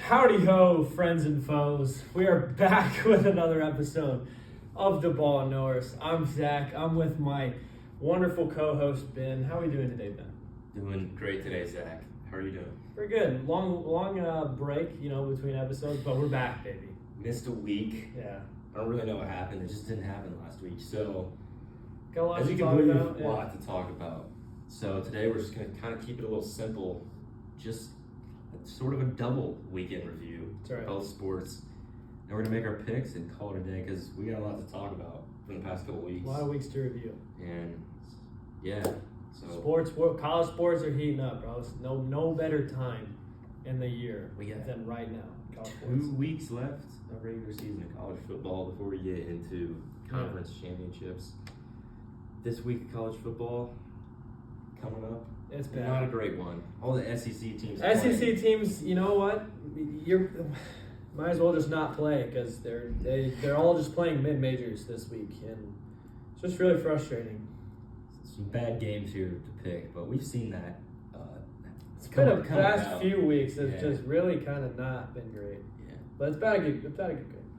Howdy ho, friends and foes. We are back with another episode of The Ball Norse. I'm Zach. I'm with my wonderful co-host, Ben. How are we doing today, Ben? Doing great today, Zach. How are you doing? We're good. Long break, between episodes, but we're back, baby. Missed a week. Yeah. I don't really know what happened. It just didn't happen last week. So, Got a lot as to you talk can believe, about. a lot to talk about. So today we're just going to kind of keep it a little simple. Just sort of a double weekend review That's right. for both sports. And we're going to make our picks and call it a day because we got a lot to talk about from the past couple weeks. A lot of weeks to review. And, yeah. So College sports are heating up, bro. It's no better time in the year We got than right now. College 2 sports. weeks left of regular season of college football before we get into conference championships. This week of college football coming up. It's bad. Not a great one. All the SEC teams. SEC teams, you know what? You're might as well just not play because they're all just playing mid majors this week, and it's just really frustrating. Some bad games here to pick, but we've seen that. It's been a come past about. few weeks that's Yeah. just really kind of not been great, Yeah. but it's about to get good.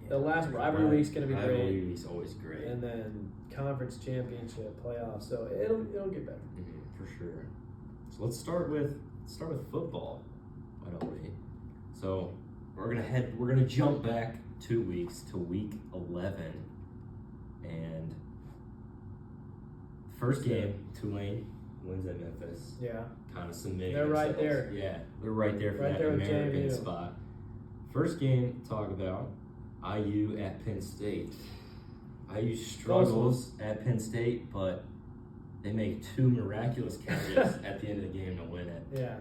The last rivalry week's gonna be Rivalry great, week's always great. and then conference championship playoffs, so it'll get better. For sure. So let's start with football. Why don't we? So we're gonna jump back 2 weeks to week 11, and first game Tulane wins at Memphis. Yeah, Kind of submitting. They're right themselves. there. Yeah, they're right there for Right that there with American JMU. spot. First game, talk about IU at Penn State. IU struggles at Penn State, but they make 2 miraculous catches at the end of the game to win it. yeah.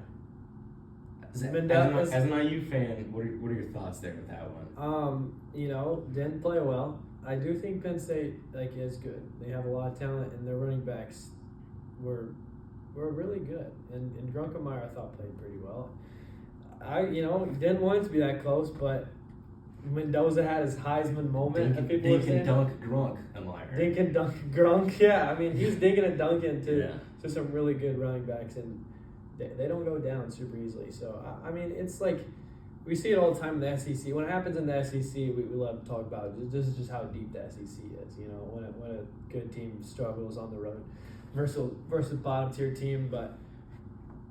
As Mendel- an IU fan, what are your thoughts there with that one? Didn't play well. I do think Penn State is good. They have a lot of talent, and their running backs were really good. And Grunkemeyer, I thought, played pretty well. Didn't want it to be that close, but Mendoza had his Heisman moment. and people were Dink saying, and dunk Grunkemeyer. Dink and dunk Grunk. Yeah, I mean he's dinking and dunking to some really good running backs, and they don't go down super easily. So I mean it's like we see it all the time in the SEC. When it happens in the SEC, we love to talk about it. This is just how deep the SEC is. When a good team struggles on the road versus bottom tier team, but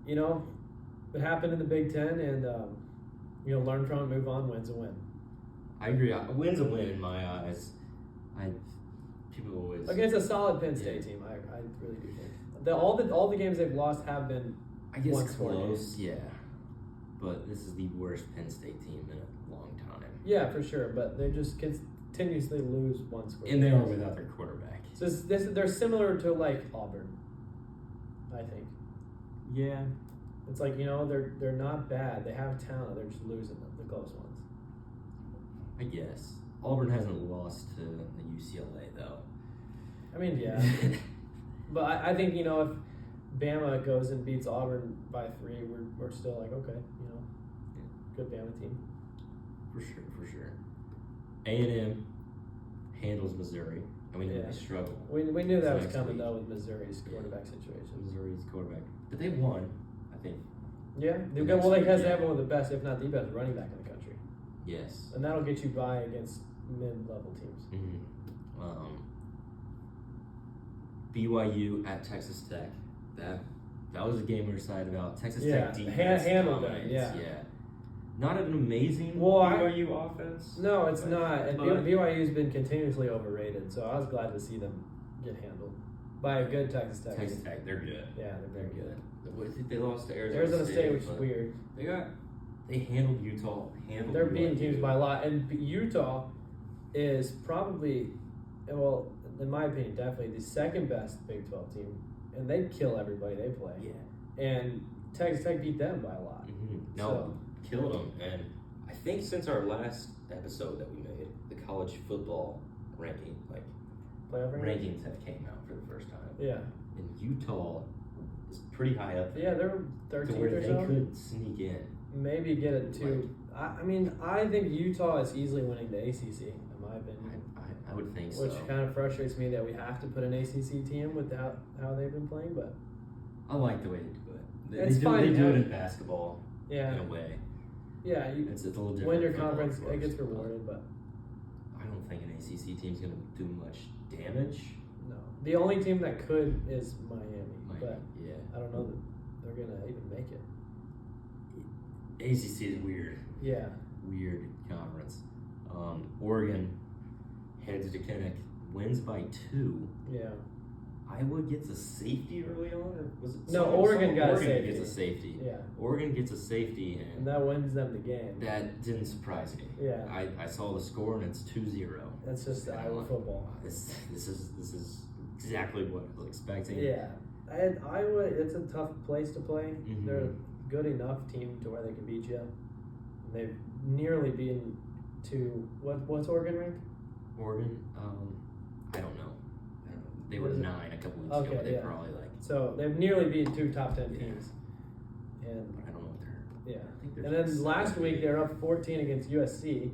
it happened in the Big Ten, and learn from it, move on. Win's a win. I agree. A win's a win in my eyes. People always Against a solid Penn State team, I really do think all the games they've lost have been. I guess one-score close, yeah. But this is the worst Penn State team in a long time. Yeah, for sure, but they just continuously lose one score. And they are without their quarterback. So they're similar to Auburn, I think. Yeah. It's they're not bad. They have talent. They're just losing the close ones. I guess. Auburn hasn't lost to the UCLA though. I mean, yeah. But I think, if Bama goes and beats Auburn by 3, we're still okay, good Bama team. For sure. A&M handles Missouri. I mean, they struggle. We knew that was Next coming, week. though, with Missouri's quarterback situation. Missouri's quarterback. But they won, I think. Yeah. They Next have week, one of the best, if not the best, running back in the country. Yes. And that'll get you by against mid-level teams. Mm-hmm. BYU at Texas Tech. That was a game we were excited about. Texas Tech defense handled dominates. that, yeah. Not an amazing Well, BYU offense. No, it's not. And but- BYU's been continuously overrated, so I was glad to see them get handled by a good Texas Tech. Texas Tech, they're good. Yeah, they're very good. They lost to Arizona State, which is but weird. They handled Utah. They're beating teams by a lot, and Utah is probably, well, in my opinion, definitely the second best Big 12 team, and they kill everybody they play. Yeah. And Texas Tech beat them by a lot. Mm-hmm. No, killed them. And I think since our last episode that we made, the college football ranking, Playoff rankings have came out for the first time. Yeah. And Utah is pretty high up there. Yeah, they're to 13th where or they so. could sneak in. Maybe get it to. I think Utah is easily winning the ACC, in my opinion. I would think so. Which kind of frustrates me that we have to put an ACC team without how they've been playing, but I like the way they do it. It's fine, They do yeah. it in basketball yeah. in a way. Yeah, it's a little different. win your football, conference, of course, it gets rewarded, but I don't think an ACC team's gonna do much damage. no. The only team that could is Miami, but yeah. I don't know that they're gonna even make it. ACC is weird. Yeah. Weird conference. Oregon heads to Kinnick, wins by 2. Yeah. Iowa gets a safety early on, or was it? No, Oregon got a Oregon safety. gets a safety. Yeah. Oregon gets a safety, And and that wins them the game. that didn't surprise me. Yeah. I saw the score, and it's 2-0. That's just Iowa football. This is exactly what I was expecting. Yeah. And Iowa, it's a tough place to play. Mhm. They're a good enough team to where they can beat you. They've nearly beaten what's Oregon ranked? Oregon, I don't know. They were What is it? 9 a couple weeks ago. Okay, But they yeah. probably like. So they've nearly beaten 2 top 10 Yeah. teams. And But I don't know what they're. yeah. I think they're And then just last 7. week they're up 14 against USC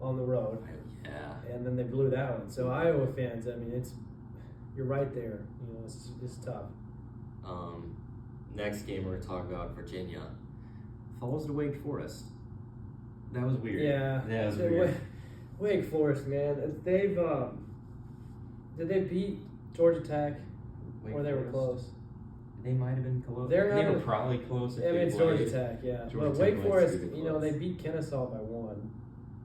on the road. Yeah. And then they blew that one. So Iowa fans, I mean, you're right there. You know, it's tough. Next game we're gonna talk about Virginia falls to Wake Forest. That was weird. Yeah. That was So weird. Wake Forest, man. They've did they beat Georgia Tech Wake or they were Forest? close? They might have been close. They're they were having- probably close. If I mean, they it's played. Georgia Tech, yeah. Georgia But Tech Wake likes to Forest, be you know, close. they beat Kennesaw by 1,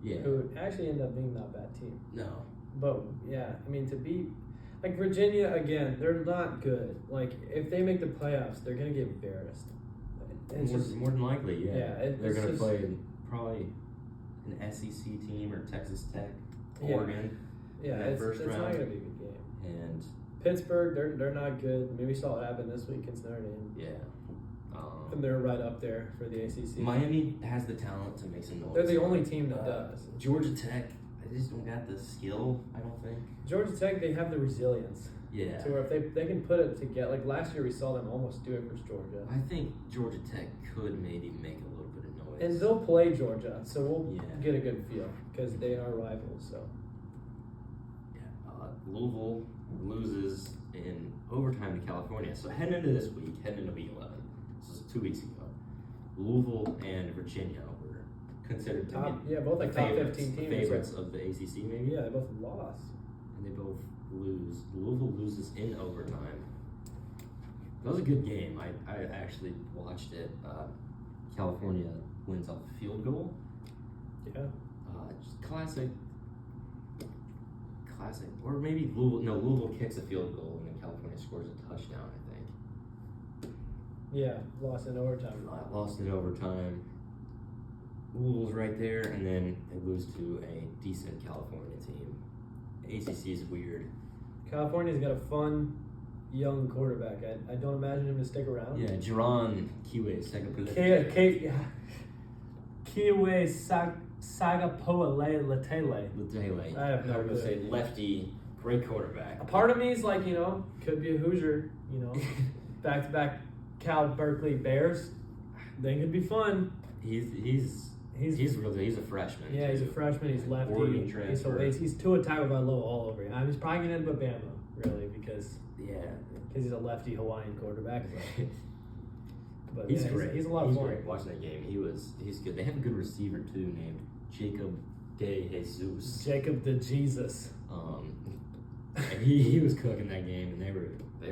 Yeah. who actually ended up being not a bad team. No. But yeah, I mean, to beat like Virginia again, they're not good. Like if they make the playoffs, they're gonna get embarrassed. It's More, just more than likely, yeah. Yeah, They're it's gonna just- play probably an SEC team or Texas Tech, Yeah. Oregon, yeah, in that it's first not round. gonna be a good game. and Pittsburgh, they're not good. I mean, we saw it happen this week against Notre Dame, yeah. and they're right up there for the ACC. Miami has the talent to make some noise. They're the only team that Uh, does. Georgia Tech, they just don't got the skill. I don't think. Georgia Tech, they have the resilience Yeah. to where if they can put it together. Like last year, we saw them almost do it versus Georgia. I think Georgia Tech could maybe make a little bit of noise. And they'll play Georgia, so we'll Yeah. get a good feel because they are rivals. So Yeah. Louisville loses in overtime to California. So heading into this week, heading into week 11, this was 2 weeks ago, Louisville and Virginia were considered to be both like top 15 teams. favorites of the ACC maybe. Yeah, they both lost. And they both lose. Louisville loses in overtime. That was a good game. I actually watched it. California wins off a field goal. Yeah. Just classic. Or maybe Louisville. No, Louisville kicks a field goal and then California scores a touchdown, I think. Yeah, lost in overtime. Lost in overtime. Louisville's right there, and then they lose to a decent California team. ACC is weird. California's got a fun, young quarterback. I don't imagine him to stick around. Yeah, Jerron Kiwe, second position. Kiwe Sagapoale Latele. Latele. I have no was gonna clue. say lefty, great quarterback. A part of me is like, could be a Hoosier, back-to-back Cal Berkeley Bears. They could be fun. He's a freshman. Yeah, he's a too. freshman. He's lefty. Oregon transfer. He's Tua Tagovailoa all over him. He's probably gonna end up at Bama, really, because Yeah. he's a lefty Hawaiian quarterback. But He's yeah, great. He's a lot of He's fun. great. Watching that game, he's good. They have a good receiver too, named Jacob De Jesus. Jacob the Jesus. And he was cooking that game, and they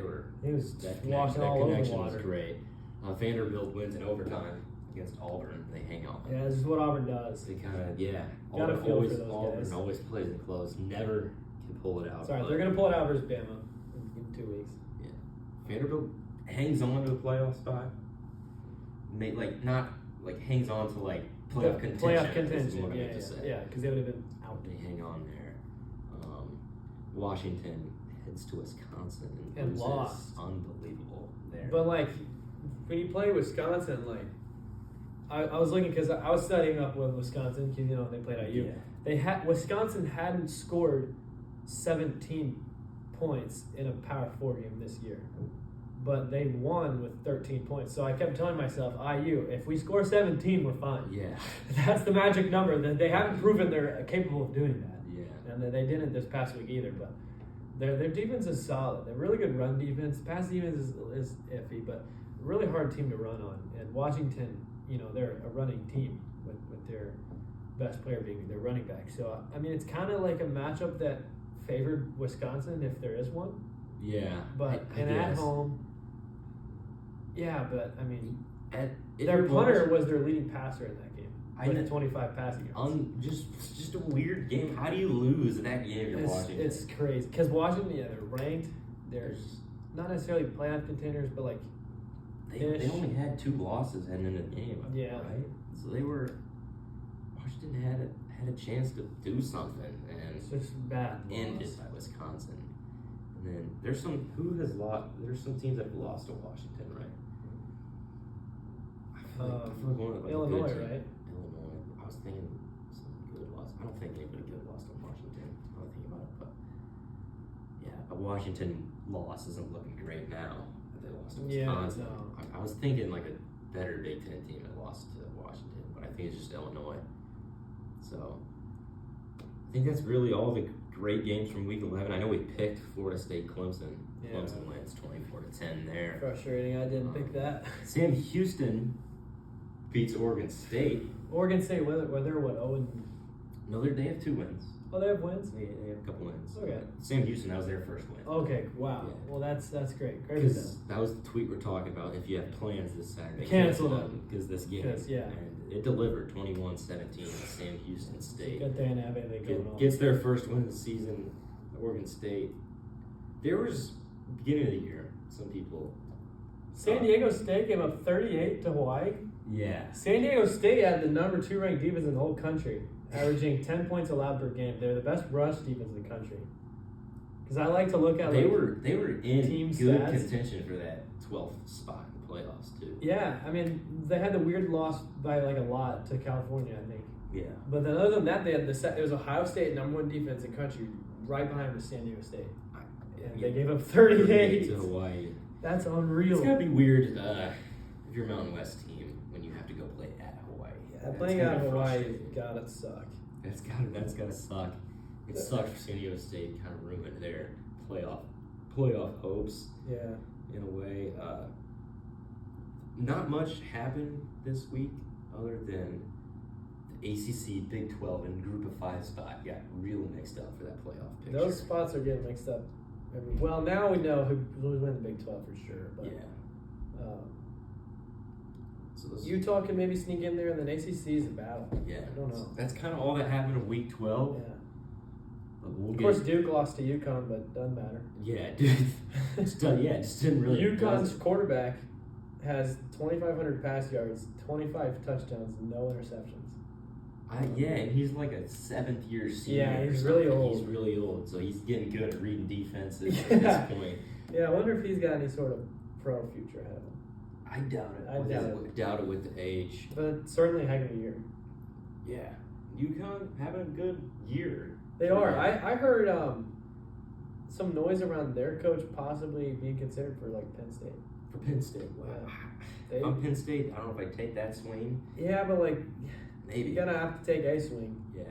were He was that washing all over the connection water. was great. Vanderbilt wins in overtime against Auburn. They hang on. Yeah, this is what Auburn does. They kind of Gotta feel for those Auburn guys. always plays it close. Never can pull it out. Sorry, but they're gonna pull it out versus Bama in 2 weeks. Vanderbilt hangs on to the playoff spot. Not hangs on to playoff contention. Playoff Is contention. what I meant to Yeah, say. yeah, because they would have been out. They hang on there. Washington heads to Wisconsin And loses. lost. Unbelievable there. But when you play Wisconsin, I was looking because I was studying up with Wisconsin because they played IU. Yeah. Wisconsin hadn't scored 17 points in a Power 4 game this year, but they won with 13 points. So I kept telling myself, IU, if we score 17, we're fine. Yeah. That's the magic number. That they haven't proven they're capable of doing that. Yeah. And they didn't this past week either. But their defense is solid. They're really good run defense. Pass defense is iffy, but really hard team to run on. And Washington, they're a running team with with their best player being their running back. So I mean, it's kind of like a matchup that favored Wisconsin if there is one. Yeah, But I at guess. home, yeah. But I mean, If their you're punter watching- was their leading passer in that game with know. 25 passing yards. Just a weird game. How do you lose that game if you're watching? It's crazy because Washington, yeah, they're ranked. They're not necessarily playoff contenders, but like They only had 2 losses heading into the game. Yeah. Right? So Washington had a chance to do something it's and just bad. ended by Wisconsin. And then there's some teams that have lost to Washington, right? I feel like one of them, Illinois, a good team. right? Illinois. I was thinking some good loss. I don't think anybody good lost to Washington. I don't think about it, but yeah, a Washington loss isn't looking great now. They lost to Wisconsin. no. I was thinking like a better Big Ten team that lost to Washington, but I think it's just Illinois. So I think that's really all the great games from Week 11. I know we picked Florida State Clemson. Yeah. Clemson wins 24-10 there. Frustrating. I didn't pick that. Sam Houston beats Oregon State. Oregon State, whether what 0 No, they have 2 wins. Oh, they have wins. They have a couple wins. Okay. Sam Houston, that was their first win. Okay, wow. Yeah. Well, that's great. Great for Because them. that was the tweet we're talking about. If you have plans this Saturday, Cancel them. because this game. 'Cause, yeah. And it delivered 21-17 to Sam Houston State. Got there and have it going on. Gets their first win of the season. Oregon State. There was beginning of the year. Some people. San Diego State gave up 38 to Hawaii. Yeah. San Diego State had the number 2 ranked defense in the whole country, averaging 10 points allowed per game. They're the best rush defense in the country. Because I like to look at They like, were in team good stats. contention for that 12th spot in the playoffs too. Yeah, I mean they had the weird loss by like a lot to California, I think. Yeah. But then other than that, they had it was Ohio State number 1 defense in the country, right behind was San Diego State, and they gave up 38 to Hawaii. That's unreal. It's gotta be weird if you're a Mountain West team when you have to go play at Hawaii. Yeah, That's playing gotta out be of Hawaii frustrating. gotta suck. That's gotta suck. It sucks for San Diego State, kind of ruined their playoff hopes Yeah. in a way. Not much happened this week other than the ACC Big 12 and Group of 5 spot got real mixed up for that playoff picture. Those spots are getting mixed up. Well, now we know who's winning the Big 12 for sure. But, Yeah. So those, Utah can maybe sneak in there, and then ACC is a battle. yeah, I don't know. That's kind of all that happened in Week 12. Yeah. But we'll Of get, course, Duke lost to UConn, but doesn't matter. yeah, dude. Just didn't really. UConn's quarterback has 2,500 pass yards, 25 touchdowns, no interceptions. Yeah, and he's like a 7th year senior. Yeah, or he's really something. old. He's really old, so he's getting good at reading defenses Yeah. at this point. Yeah, I wonder if he's got any sort of pro future ahead of him. I doubt it. I doubt it. With the age. But certainly a heck of a year. Yeah, UConn having a good year. They are. I heard some noise around their coach possibly being considered for like Penn State. For Penn State. Wow. They- If I'm Penn State, I don't know if I take that swing. Yeah, but like Maybe. you gotta have to take a swing. Yeah.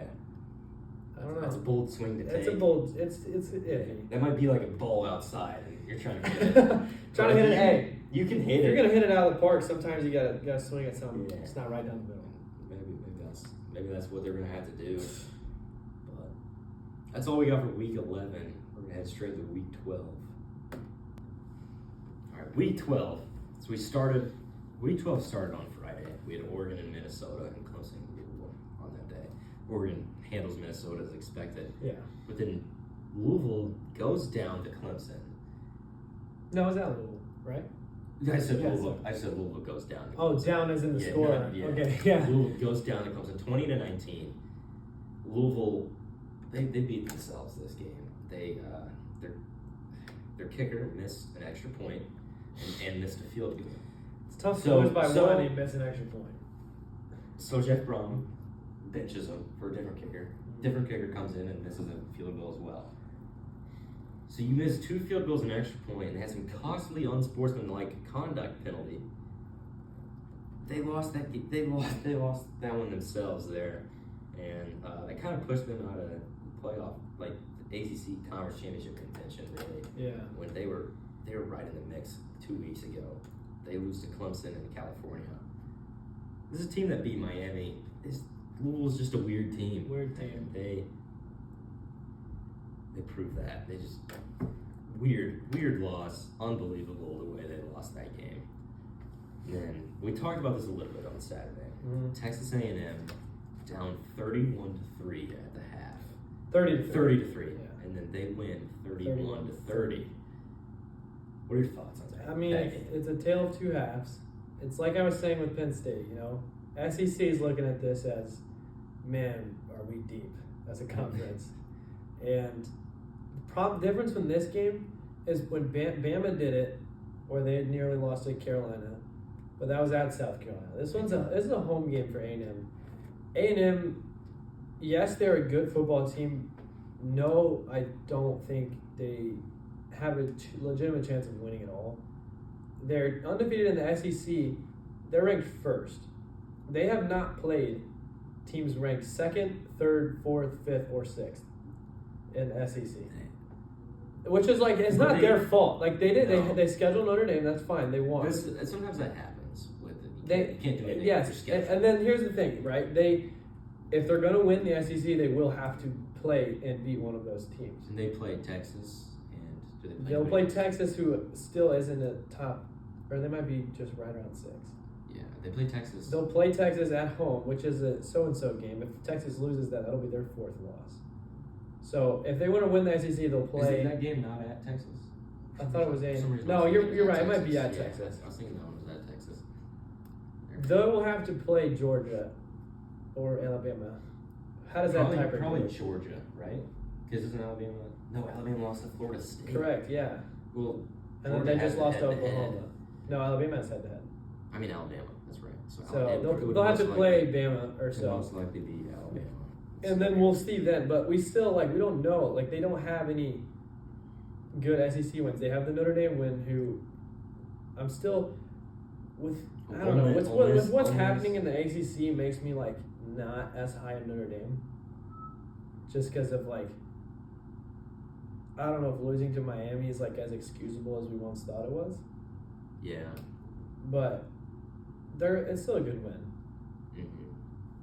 I don't know. That's a bold swing to take. It's a bold. It's iffy. That might be like a ball outside, and you're trying to hit it. Trying to hit an A. You can hit If you're it. gonna hit it out of the park, sometimes you gotta swing at something. Yeah. It's not right down the middle. Maybe that's what they're gonna have to do. But that's all we got for Week 11. We're gonna head straight to Week 12. All right, Week 12. So Week 12 started on Friday. We had Oregon and Minnesota and Clemson and Louisville on that day. Oregon handles Minnesota as expected, Yeah. but then Louisville goes down to Clemson. No, it's not Louisville, right? I said Yes. Louisville. I said Louisville goes down to Clemson. Oh, down as in the Yeah, score. no, yeah. Okay, yeah. Louisville goes down to Clemson 20-19. Louisville, they beat themselves this game. They their kicker missed an extra point and missed a field goal. It's tough to So- lose by so- one and miss an extra point. So Jeff Brom benches him for a different kicker. Different kicker comes in and misses a field goal as well. So you miss 2 field goals and an extra point and had some costly unsportsmanlike conduct penalty. They lost that. They lost that one themselves there, and that kind of pushed them out of playoff, like the ACC Conference Championship contention. Really, Yeah. when they were right in the mix 2 weeks ago. They lose to Clemson in California. This is a team that beat Miami. Louisville's just a weird team. Weird team. And they prove that. They just weird loss. Unbelievable the way they lost that game. And then we talked about this a little bit on Saturday. Mm-hmm. Texas A&M down 31-3 at the half. 30-3. 30-3. Yeah. And then they win 31-30. What are your thoughts on that? I mean, it's a tale of two halves. It's like I was saying with Penn State, you know. SEC is looking at this as, man, are we deep as a conference? And the difference from this game is when Bama did it, or they had nearly lost to Carolina, but that was at South Carolina. This is a home game for A&M. A&M, yes, they're a good football team. No, I don't think they have a legitimate chance of winning at all. They're undefeated in the SEC. They're ranked first. They have not played teams ranked second, third, fourth, fifth, or sixth in the SEC. Which is like, it's not their fault. Like they did, No. they scheduled Notre Dame. That's fine. They won. Sometimes that happens with it. You can't do anything. Yes, with your schedule. and then here's the thing, right? If they're going to win the SEC, they will have to play and beat one of those teams. And they play Texas, and do they play They'll play Texas, who still isn't a top, or they might be just right around 6. Yeah, they play Texas. They'll play Texas at home, which is a so-and-so game. If Texas loses that'll be their 4th loss. So if they want to win the SEC, they'll play. Is that game not at Texas? I thought it was For some A. reason No, I was you're thinking right. at It might be at Yeah, Texas. I was thinking that one was at Texas. They'll have to play Georgia or Alabama. How does that tiebreaker Probably work? Georgia, right? Because isn't Alabama? No, Alabama lost to Florida State. Correct, yeah. Well, And then Florida they has just it lost to head-to-head. Oklahoma. No, Alabama has head-to-head. I mean Alabama. That's right. So it would they'll have to most play likely- Bama or it so. most likely be Alabama. And then we'll see then. But we still, we don't know. They don't have any good SEC wins. They have the Notre Dame win, who I'm still with. I don't know. With what's happening in the ACC makes me not as high on Notre Dame. Just because of I don't know if losing to Miami is as excusable as we once thought it was. Yeah. But it's still a good win. Mm-hmm.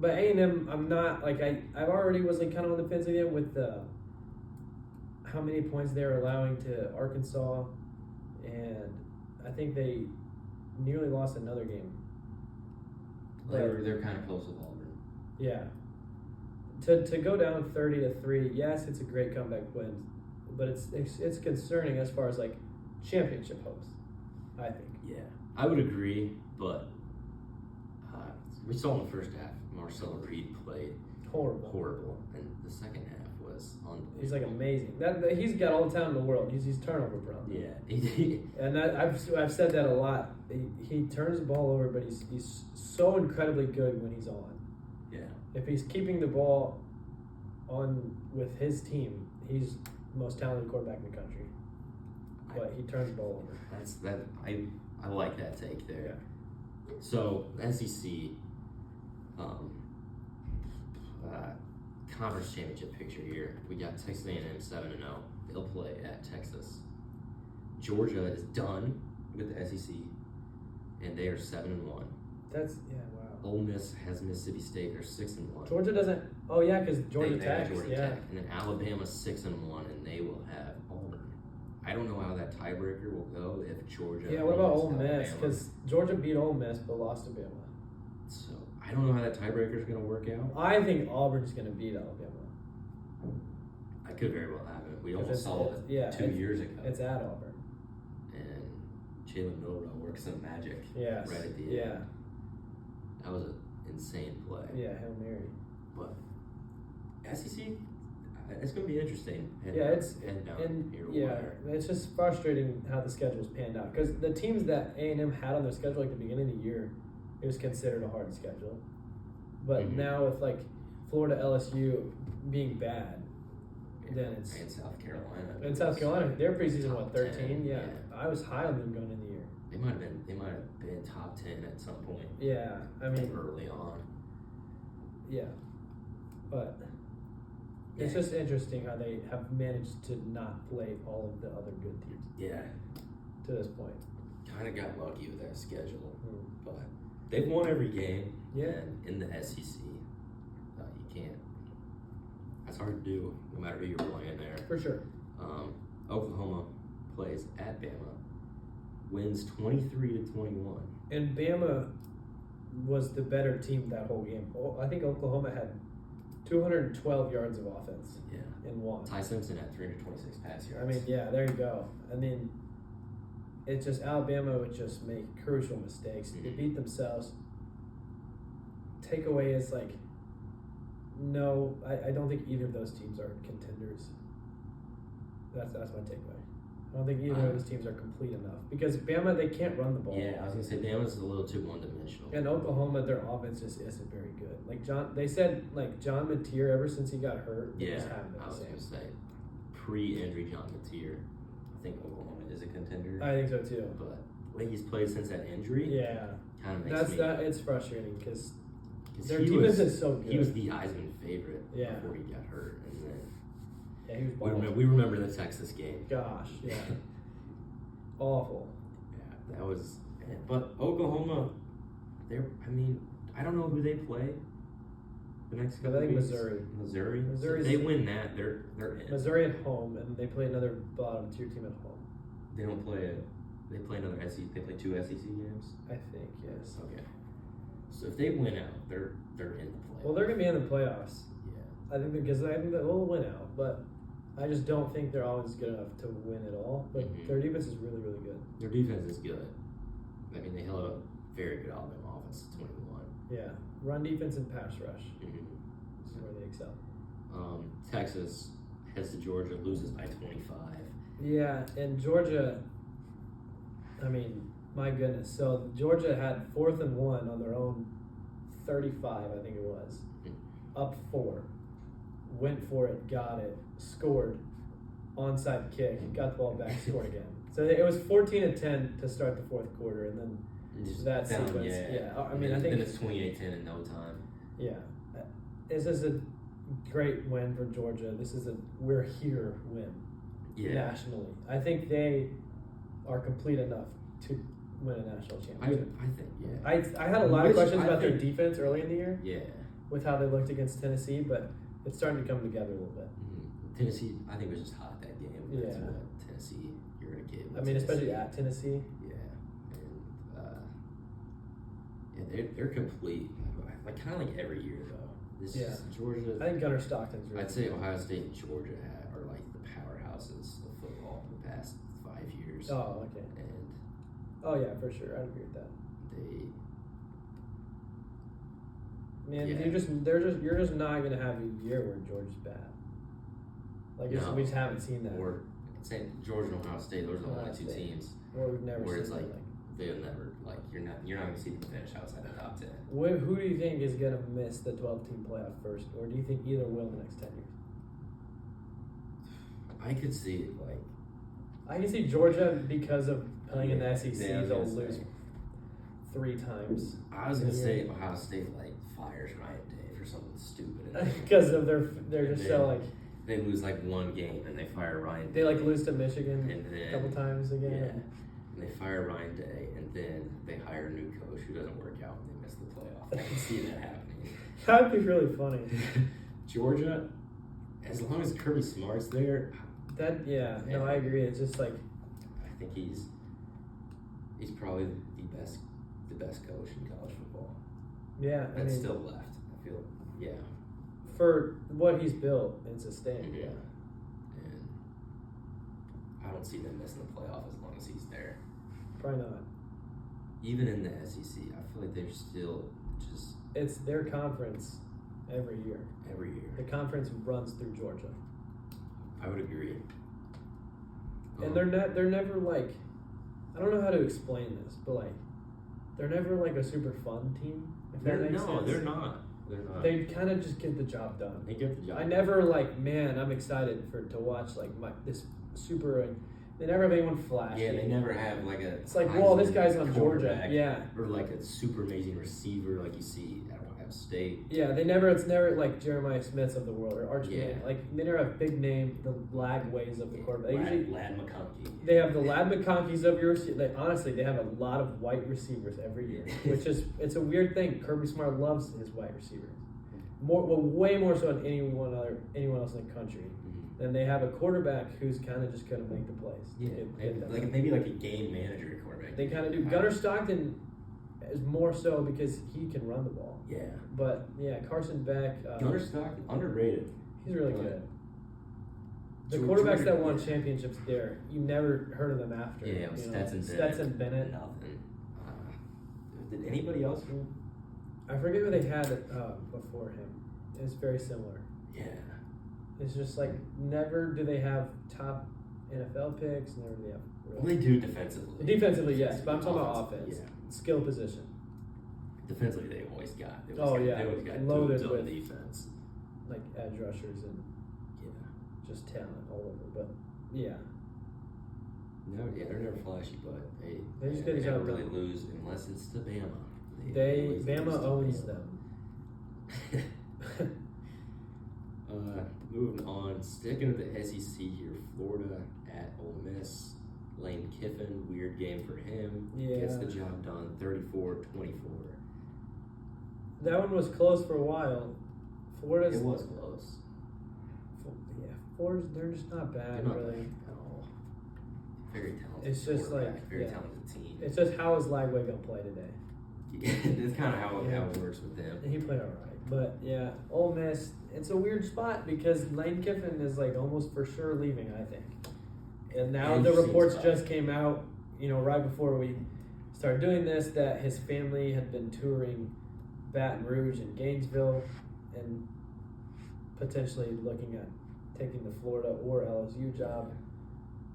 But A&M, I'm not I already was kind of on the fence again with how many points they're allowing to Arkansas, and I think they nearly lost another game. They're kind of close with Auburn. Yeah. To go down 30-3, yes, it's a great comeback win, but it's concerning as far as championship hopes, I think. Yeah, I would agree, but we saw in the first half Marcelo Reed played horrible, and the second half was unbelievable. He's amazing. He's got all the talent in the world. He's turnover prone. Yeah, and I've said that a lot. He turns the ball over, but he's so incredibly good when he's on. Yeah. If he's keeping the ball on with his team, he's the most talented quarterback in the country. But he turns the ball over. I like that take there. Yeah. So SEC conference championship picture here. We got Texas A&M 7-0. They'll play at Texas. Georgia is done with the SEC, and they are 7-1. Wow. Ole Miss has Mississippi State. They're 6-1. Georgia doesn't. Oh yeah, because Georgia They have Tech. Georgia Yeah. Tech. And then Alabama 6-1, and they will have Auburn. I don't know how that tiebreaker will go if Georgia. Yeah. What about Ole holds Miss? Alabama. Because Georgia beat Ole Miss but lost to Bama. So I don't know how that tiebreaker is going to work out. I think Auburn's going to beat Alabama. I could very well have it. We Because almost saw it 2 years ago. It's at Auburn. And Jalen Milroe works some magic Yes. right at the end. Yeah. That was an insane play. Yeah, Hail Mary. But SEC, it's going to be interesting. It's just frustrating how the schedule's panned out, because the teams that A&M had on their schedule at the beginning of the year, it was considered a hard schedule. But now with Florida, LSU being bad, then it's and South Carolina. and South Carolina, their preseason Top 13. 10, Yeah, I was high on them going in the year. They might have been top 10 at some point. Yeah, I mean early on. Yeah, but it's just interesting how they have managed to not play all of the other good teams. Yeah. To this point. Kind of got lucky with that schedule, but they've won every game. Yeah. And in the SEC, That's hard to do, no matter who you're playing there. For sure. Oklahoma plays at Bama, wins 23-21. And Bama was the better team that whole game. I think Oklahoma had 212 yards of offense in one. Ty Simpson had 326 pass yards. I mean, yeah, there you go. I mean, it's just Alabama would just make crucial mistakes. They beat themselves. Takeaway is like, no, I don't think either of those teams are contenders. That's my takeaway. I don't think either of those teams are complete enough because Bama, they can't run the ball. Yeah, I was gonna say Bama's a little too one-dimensional. And Oklahoma, their offense just isn't very good. Like they said John Mateer, ever since he got hurt, Yeah, just haven't been I was the gonna same. say pre-injury John Mateer. I think Oklahoma is a contender. I think so too. But the way he's played since that injury, Yeah, kind of makes me. It's frustrating because their he defense was, is so good. He was the Heisman favorite Yeah. before he got hurt, and then he was we balling. remember the Texas game. Gosh, yeah, awful. Yeah, that was. But Oklahoma, I don't know who they play. The next couple I think weeks. Missouri. So if they win that, they're in. Missouri at home, and they play another bottom tier team at home. They don't play They play another SEC. They play 2 SEC games. I think yes. Okay. So if they win out, they're in the play. Well, they're gonna be in the playoffs. Yeah. I think they'll win out, but I just don't think they're always good enough to win it all. But their defense is really, really good. Their defense is good. I mean, they held up very good Alabama offense at 21. Yeah, run defense and pass rush Mm-hmm. is where they excel. Texas heads to Georgia, loses by 25. Yeah, and Georgia, I mean, my goodness. So Georgia had 4th and 1 on their own 35, I think it was. Up 4. Went for it, got it, scored, onside kick, got the ball back, scored again. So it was 14-10 to start the 4th quarter, and then Just that down, sequence. Yeah. I mean, I think then it's 28-10 in no time. Yeah, this is a great win for Georgia. This is a we're here win nationally. I think they are complete enough to win a national championship. I think, yeah. I had a lot of questions about their defense early in the year. Yeah. With how they looked against Tennessee, but it's starting to come together a little bit. Mm-hmm. Tennessee, I think, was just hot that game. That's Yeah. what Tennessee you're gonna get. I mean, especially at Tennessee. Yeah, and they're complete. Like kind of like every year though. This is Georgia. I think Gunnar Stockton's really I'd say Ohio State and Georgia are like the powerhouses of football in the past 5 years. Oh, okay. And oh yeah, for sure. I'd agree with that. Man, you're just not gonna have a year where Georgia's bad. Like we just haven't seen that. Or saying Georgia and Ohio State, those are the only two teams. Or we've never where seen it's like that. they'll never you're not gonna see them finish outside the top 10. Who do you think is gonna miss the 12-team playoff first, or do you think either will in the next 10 years? I could see it I can see Georgia because of playing in the SEC. They'll lose 3 times. I was gonna say Ohio State fires Ryan Day for something stupid. Because of they're just so they lose one game and they fire Ryan Day. Day. They lose to Michigan and then, a couple times again. Yeah. And they fire Ryan Day and then they hire a new coach who doesn't work out and they miss the playoff. I can see that happening. That'd be really funny. Georgia, as long as Kirby Smart's there. No, I agree. It's just I think he's probably the best coach in college football. Yeah, That's still left. I feel for what he's built and sustained. Mm-hmm. Yeah, and I don't see them missing the playoff as long as he's there. Probably not. Even in the SEC, I feel like they're still just. It's their conference every year. Every year, the conference runs through Georgia. I would agree. And they're never I don't know how to explain this, but they're never a super fun team. If that makes sense. They're not. They're not. They kind of just get the job done. They get the job. I never man, I'm excited to watch this super. They never have anyone flashy. Yeah, they never have a. It's whoa, this guy's on Georgia. Yeah. Or a super amazing receiver like you see at Ohio State. Yeah, it's never Jeremiah Smiths of the world or Archie. Yeah. They never have big name, the Lagways of the quarterback. Lad McConkey. They have the Lad McConkeys of your. Honestly, they have a lot of white receivers every year, which is it's a weird thing. Kirby Smart loves his white receivers. way more so than anyone else in the country. Mm-hmm. And they have a quarterback who's kind of just couldn't make the plays. Yeah, maybe like a game manager quarterback. They kind of do. Gunnar Stockton is more so because he can run the ball. Yeah. But yeah, Carson Beck. Gunnar Stockton, underrated. He's really good. The quarterbacks that won championships there, you never heard of them after. Yeah, it was Stetson Bennett. Nothing. Did anybody else? I forget what they had before him. It's very similar. Yeah. It's just like never do they have top NFL picks. Never do they have. Well, they do defensively. Defensively, yes, but I'm talking about offense. Yeah. Skill position. Defensively, they always got. They always got loaded with with defense. Like edge rushers and just talent all over. But yeah. They're never flashy, but they just never really lose unless it's to Bama. Bama owns them. Moving on, sticking with the SEC here, Florida at Ole Miss. Lane Kiffin, weird game for him. Yeah. Gets the job done, 34-24. That one was close for a while. It was close. Yeah, Florida's, they're just not bad, They're not really. bad at all. Very talented. It's just like very talented team. It's just how is Lagway gonna play today? It's kind of how it works with them. He played all right, but yeah, Ole Miss. It's a weird spot because Lane Kiffin is like almost for sure leaving, I think. And now the reports just came out, right before we started doing this, that his family had been touring Baton Rouge and Gainesville, and potentially looking at taking the Florida or LSU job.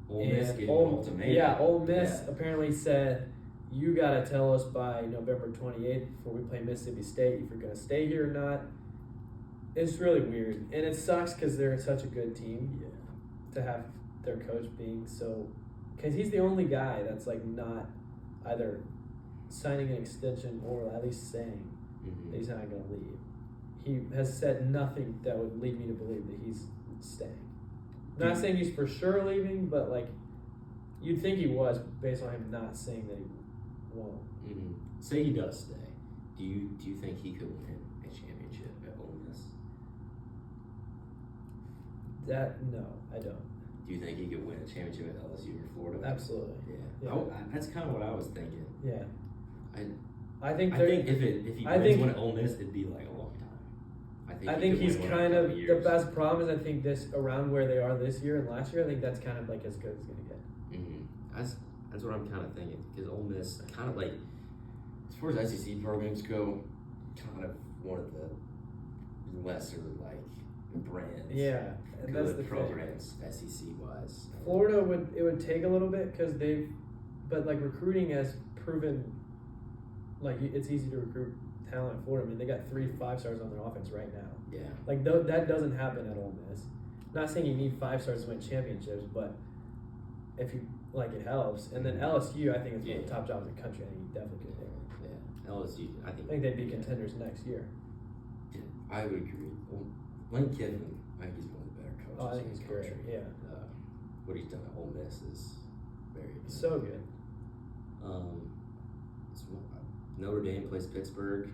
Ole Miss gave an ultimatum. Yeah, Ole Miss apparently said, you got to tell us by November 28th before we play Mississippi State if you're going to stay here or not. It's really weird. And it sucks because they're such a good team to have their coach being so... Because he's the only guy that's like not either signing an extension or at least saying that he's not going to leave. He has said nothing that would lead me to believe that he's staying. I'm not saying he's for sure leaving, but like you'd think he was based on him not saying that he won't. Mm-hmm. Say he does stay. Do you think he could win a championship at Ole Miss? No, I don't. Do you think he could win a championship at LSU or Florida? Absolutely. Yeah. That's kind of what I was thinking. Yeah. I think if he wins one at Ole Miss, it'd be like a long time. I think he's kind of the best. Problem is I think this around where they are this year and last year. I think that's kind of like as good as it's gonna get. Mm-hmm. That's what I'm kind of thinking because Ole Miss kind of like as far as SEC programs go, kind of one of the lesser like brands. Yeah, and that's the programs SEC wise. Florida would take a little bit because but like recruiting has proven like it's easy to recruit talent in Florida. I mean, they got 3 5-stars on their offense right now. Yeah. Like that doesn't happen at Ole Miss. Not saying you need 5-stars to win championships, but if you it helps. And then LSU, I think is one of the top jobs in the country. I think you definitely could. Yeah. LSU, I think they'd be contenders next year. Yeah, I would agree. Well, Lane Kiffin, I think he's one of the better coaches. Oh, I think he's great. Yeah. What he's done at Ole Miss is very good. So good. Notre Dame plays Pittsburgh.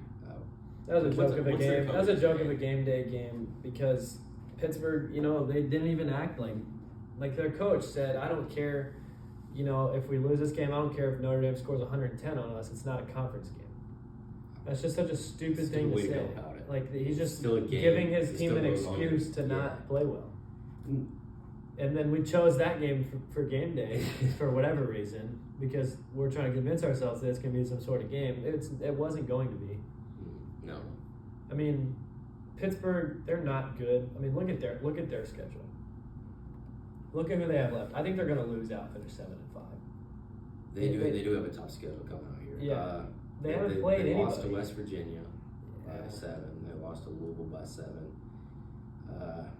That was a joke of a game. That was a joke of a game day game because Pittsburgh, they didn't even act like their coach said, I don't care, if we lose this game, I don't care if Notre Dame scores 110 on us. It's not a conference game. That's just such a stupid thing to say. Like he's just giving his team an excuse to not play well. And then we chose that game for game day for whatever reason because we're trying to convince ourselves that it's going to be some sort of game. It wasn't going to be. No. I mean, Pittsburgh, they're not good. I mean, look at their schedule. Look at who they have left. I think they're going to lose out for their 7-5. They do have a tough schedule coming out here. Yeah. They haven't played anybody. They lost to West Virginia by 7. They lost to Louisville by 7.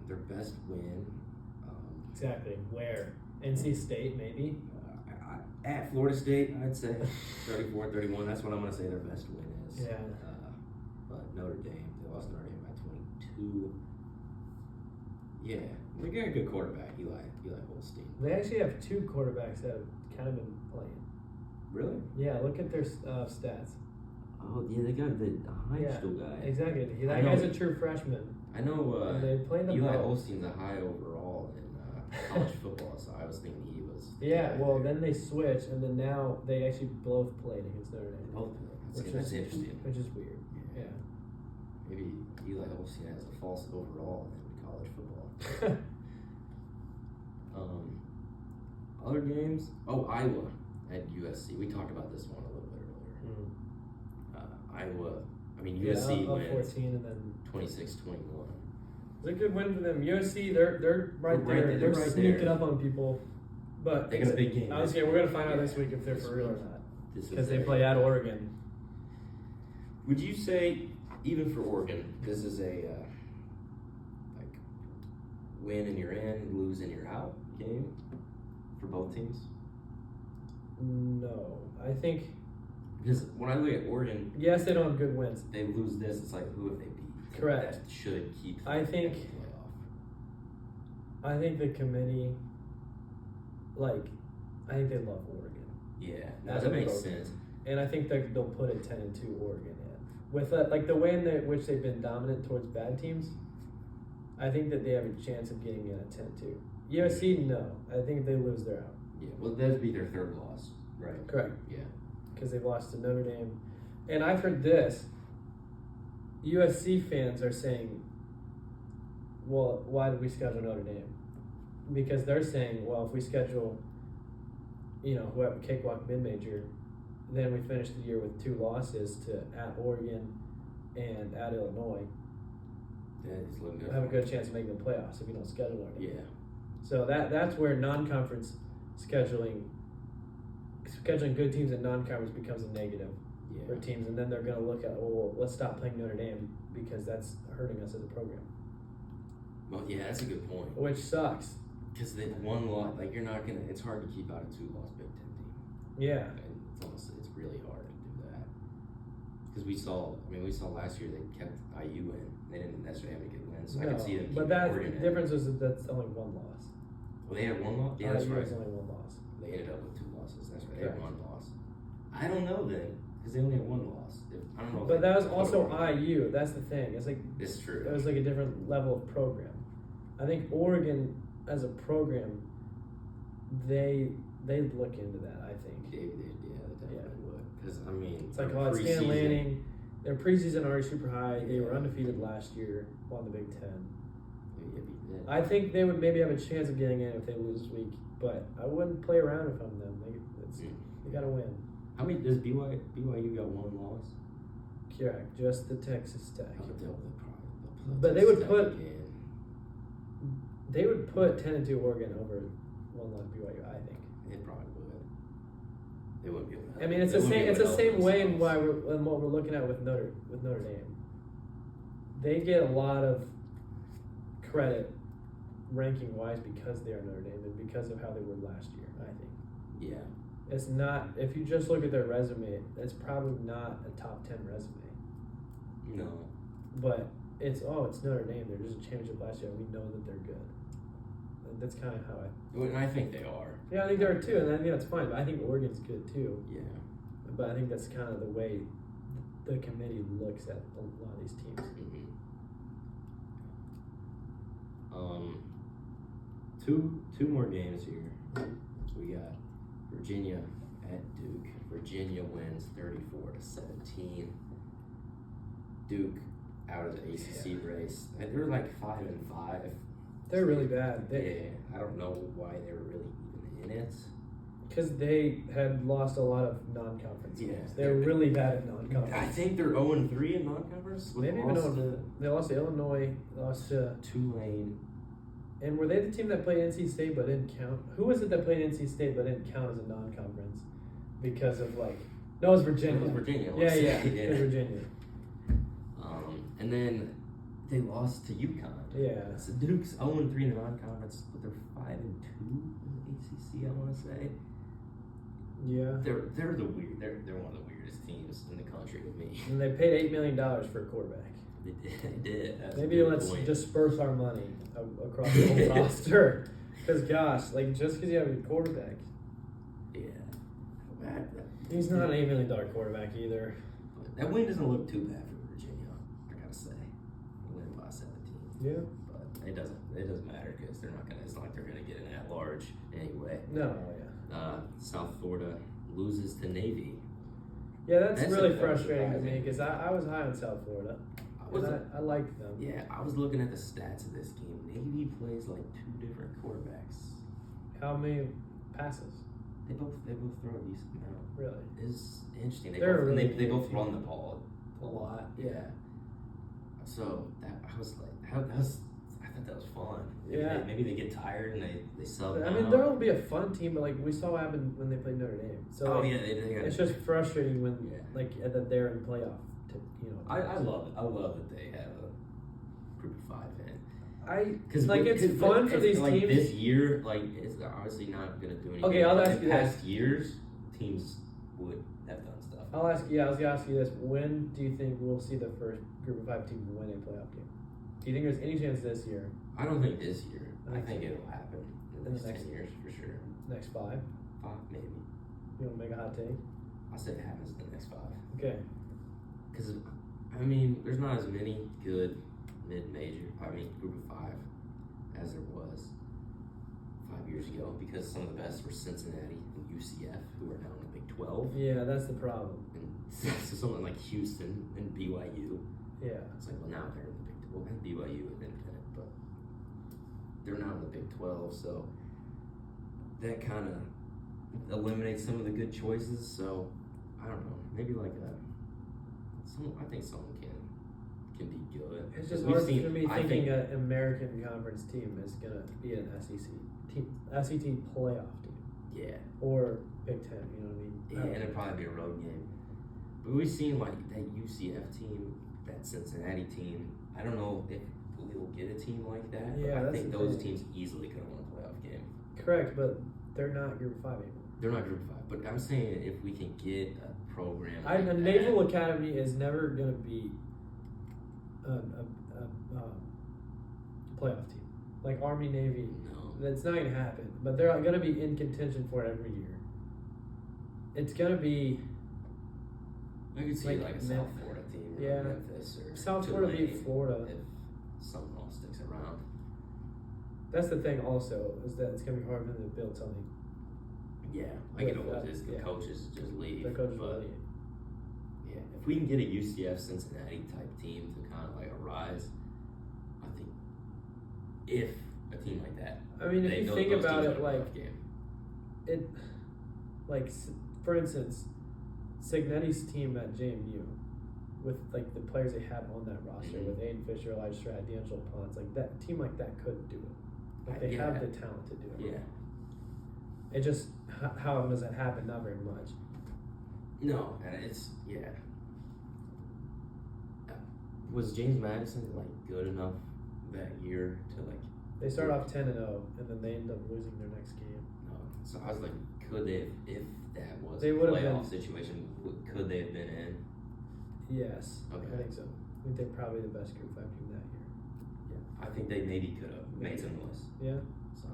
Their best win. Exactly. Where? NC State, maybe? At Florida State, I'd say 34-31. That's what I'm going to say their best win is. Yeah. But Notre Dame, they lost to Notre Dame by 22. Yeah. They got a good quarterback, Eli Holstein. They actually have 2 quarterbacks that have kind of been playing. Really? Yeah, look at their stats. Oh yeah, they got the Heinzel guy. Exactly. I That know. guy's a true freshman. I know. And they played them Eli well. Osteen's a high overall in college football, so I was thinking he was. Yeah, well, then they switched, and then now they actually both played against Notre Dame. Oh, that's interesting. Which is weird. Yeah. Maybe Eli Osteen has a false overall in college football. Other games? Oh, Iowa at USC. We talked about this one a little bit earlier. Iowa. I mean, USC up wins 14 and then 26-21. It's a good win for them. USC, they're right there. They're right sneaking there. up on people. But They got a big game. I was we're gonna find out this week if they're for real or not. Because they play at Oregon. Would you say, even for Oregon, this is a like win and you're in, lose and you're out game for both teams? No, I think Because when I look at Oregon, yes, they don't have good wins. they lose this. It's like, who have they beat? Correct. That should keep. I think- in the playoff. I think the committee, I think they love Oregon, Yeah, As that a makes program. sense. and I think they'll put a 10-2 Oregon in with the way in which they've been dominant towards bad teams. I think that they have a chance of getting in at 10-2. USC, no. I think if they lose, they're out. Yeah, well, that'd be their third loss, right? Correct. Yeah. Because they've lost to Notre Dame. And I've heard this. USC fans are saying, well, why did we schedule Notre Dame? Because they're saying, well, if we schedule, whoever cakewalk mid-major, then we finish the year with 2 losses to at Oregon and at Illinois. That is looking good. We'll have a good chance of making the playoffs if you don't schedule Notre Dame. Yeah. So that's where non-conference scheduling good teams in non-conference becomes a negative for Yeah. teams, and then they're going to look at, well, let's stop playing Notre Dame because that's hurting us as a program, Well, yeah, that's a good point. which sucks. Because they one loss, like you're not gonna. It's hard to keep out a 2-loss Big Ten team. Yeah, And it's really hard to do that. Because we saw last year they kept IU in. They didn't necessarily have a good win, so I no, could see them. but keeping that Oregon in. difference is that that's only 1 loss. Well, they had 1 loss. Yeah, that's IU right. has only 1 loss. They ended up with 2 losses. That's right. They had Correct. 1 loss. I don't know then, because they only had 1 loss. I don't know. if But they that was put also Oregon. IU. That's the thing. It's like It's true. it was like a different level of program. I think Oregon as a program, they look into that. I think They definitely would. Because it's like, their oh, it's Stan preseason- Lanning. Their preseason already super high. They were undefeated last year, won the Big Ten. Yeah. I think they would maybe have a chance of getting in if they lose this week, but I wouldn't play around if I'm them. They gotta win. How many does BYU got 1 loss? Correct, just the Texas Tech. Oh, they'll play But they would Texas put- Tech again. They would put 10-2 Oregon over 1 loss BYU. I think. They probably would. They wouldn't be able to. I mean, it's they the wouldn't same. be It's able the to same help way in themselves. what we're looking at with Notre Dame. They get a lot of credit ranking wise because they are Notre Dame and because of how they were last year. I think Yeah. it's not. If you just look at their resume, it's probably not a top 10 resume. No. But it's Notre Dame. They're just a championship last year. We know that they're good. That's kind of how And I think they are. I think they are too, and I think that's fine. But I think Oregon's good too. Yeah. But I think that's kind of the way the committee looks at a lot of these teams. Mm-hmm. Two more games here. We got Virginia at Duke. Virginia wins 34-17. Duke out of the ACC race. And they're like 5-5. They're really bad. I don't know why they were really even in it. Because they had lost a lot of non-conference Yeah. games. They were really bad at non-conference. I think they're 0-3 in non-conference. Maybe even they lost to Illinois, lost to Tulane. And were they the team that played NC State but didn't count? Who was it that played NC State but didn't count as a non-conference because of no, it was Virginia. It was Virginia. Yeah, let's say. it was Virginia. And then they lost to UConn. Yeah. So Duke's 0-3 in the non-conference, but they're 5-2 in the ACC. I want to say. Yeah. They're the weird. They're one of the weirdest teams in the country to me. And they paid $8 million for a quarterback. They did. That's Maybe a good let's point. disperse our money across the whole roster. Because gosh, just because you have a quarterback, Yeah. he's not an $8 million quarterback either. But That win doesn't look too bad for Virginia. I gotta say, they win by 17. Yeah. But it doesn't matter because they're not gonna. It's not like they're gonna get an at-large anyway. No, yeah. South Florida loses to Navy. Yeah, that's really frustrating to me because I was high on South Florida. I liked them. Yeah, I was looking at the stats of this game. Navy plays like 2 different quarterbacks. How many passes? They both throw a decent amount. Really? It's interesting. They both run the ball a lot. Yeah. So I was like, I thought that was fun. Yeah. Maybe they get tired and they sub. I mean, there'll be a fun team, but like we saw what happened when they played Notre Dame. So they it's just frustrating when that they're in playoff. I love it. I love that they have a group of 5 in. It's fun for these teams. This year, it's obviously not going to do anything. Okay, I'll ask you this. Past years, teams would have done stuff. I was going to ask you this. When do you think we'll see the first group of 5 teams win a playoff game? Do you think there's any chance this year? I don't think this year. I think it'll happen in the next 10 years for sure. Next 5? 5, maybe. You want to make a hot take? I said it happens in the next 5. Okay. Because, I mean, there's not as many good group of 5 as there was 5 years ago because some of the best were Cincinnati and UCF, who are now in the Big 12. Yeah, that's the problem. And so someone like Houston and BYU. Yeah. It's like, well, now they're in the Big 12. And BYU is independent, but they're not in the Big 12, so that kind of eliminates some of the good choices. So, I don't know. Maybe like I think someone can be good. It's just hard for me thinking an American Conference team is going to be an SEC playoff team. Yeah. Or Big Ten, you know what I mean? Yeah, and it'd probably be a road game. But we've seen like that UCF team, that Cincinnati team. I don't know if we'll get a team like that. Yeah, but I think those teams easily could have won a playoff game. Correct, but they're not Group 5 anymore. They're not Group 5, but I'm saying if we can get a program like the Naval Academy is never going to be a playoff team. Like Army, Navy. No. That's not going to happen. But they're going to be in contention for it every year. It's going to be... I could see like a South Florida team or Memphis or South Florida beat Florida. If someone else sticks around. That's the thing also, is that it's going to be hard for them to build something. Yeah, the coaches just leave. The coaches will leave. Yeah, if we can get a UCF Cincinnati type team to kind of like arise, I think if a team like that. I mean, if you think about it, for instance, Cignetti's team at JMU, with like the players they have on that roster, with Aiden Fisher, Elijah Stratton, D'Angelo Ponce, like that team like that could do it. Like they have the talent to do it. Yeah. It just how does that happen? Not very much. No, and it's Was James Madison like good enough that year to like? They start off 10-0, and then they end up losing their next game. No, so I was like, could they, if that was a playoff situation, could they have been in? Yes, okay. I think so. I think they're probably the best Group 5 team that year. Yeah, I think they maybe could have made some noise. Yeah. So,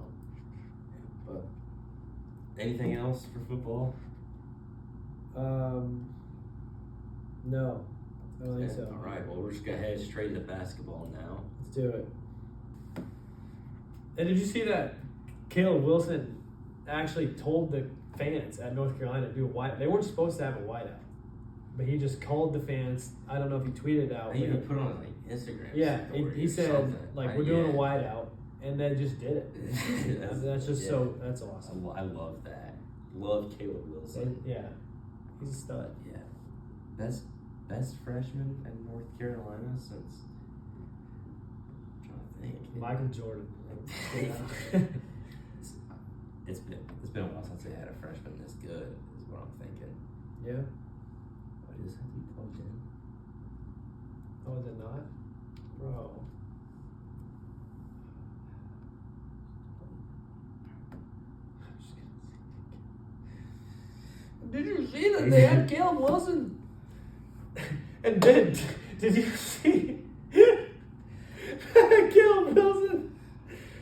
but anything else for football? No, I don't think so. All right, well, we're just gonna head straight into basketball now. Let's do it. And did you see that Caleb Wilson actually told the fans at North Carolina to do a whiteout? They weren't supposed to have a whiteout, but he just called the fans. I don't know if he tweeted out. He even put on like Instagram. Yeah, he said like we're doing a whiteout, and then just did it. that's that's awesome. I love that. Love Caleb Wilson. Yeah, he's a stud. Yeah, best freshman in North Carolina since. I'm trying to think. Michael Jordan. It's been a while since they had a freshman this good, is what I'm thinking. Yeah. Why does this have to be plugged in? Oh, is it not? Bro. Did you see that they had Caleb Wilson? And then, did you see Caleb Wilson?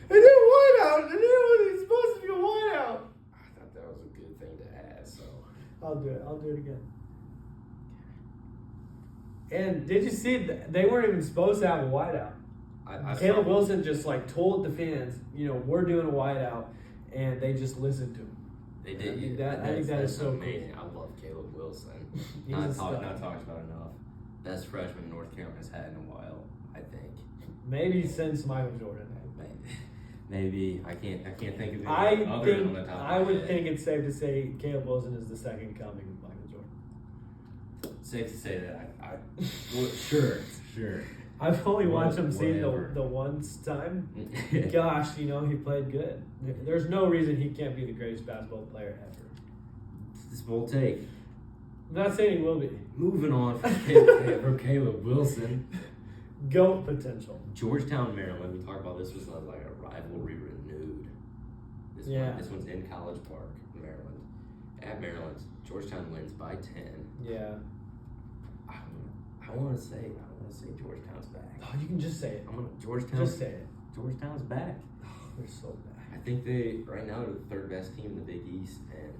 They did a whiteout, and it was supposed to be a whiteout. I thought that was a good thing to add, so. I'll do it again. And did you see they weren't even supposed to have a wideout? Caleb Wilson just like told the fans, we're doing a wideout, and they just listened to him. They did. I think that is so amazing. cool. I love Caleb Wilson. He's not a stud. talked about enough. Best freshman North Carolina's had in a while, I think. Maybe since Michael Jordan. Maybe I can't think of any I other on the think top. I would think it's safe to say Caleb Wilson is the second coming of Michael Jordan. Safe to say that. Well, sure. I've only watched him see Whatever. the one time. Gosh, he played good. There's no reason he can't be the greatest basketball player ever. This bold take. I'm not saying he will be. Moving on from Caleb Wilson. GOAT potential. Georgetown, Maryland. We talked about this was like a rivalry renewed. This one's in College Park, Maryland. At Maryland, Georgetown wins by 10. Yeah. I want to say Georgetown's back. Oh, you can just say it. Just say it. Georgetown's back. Oh, they're so bad. I think they right now are the third best team in the Big East, and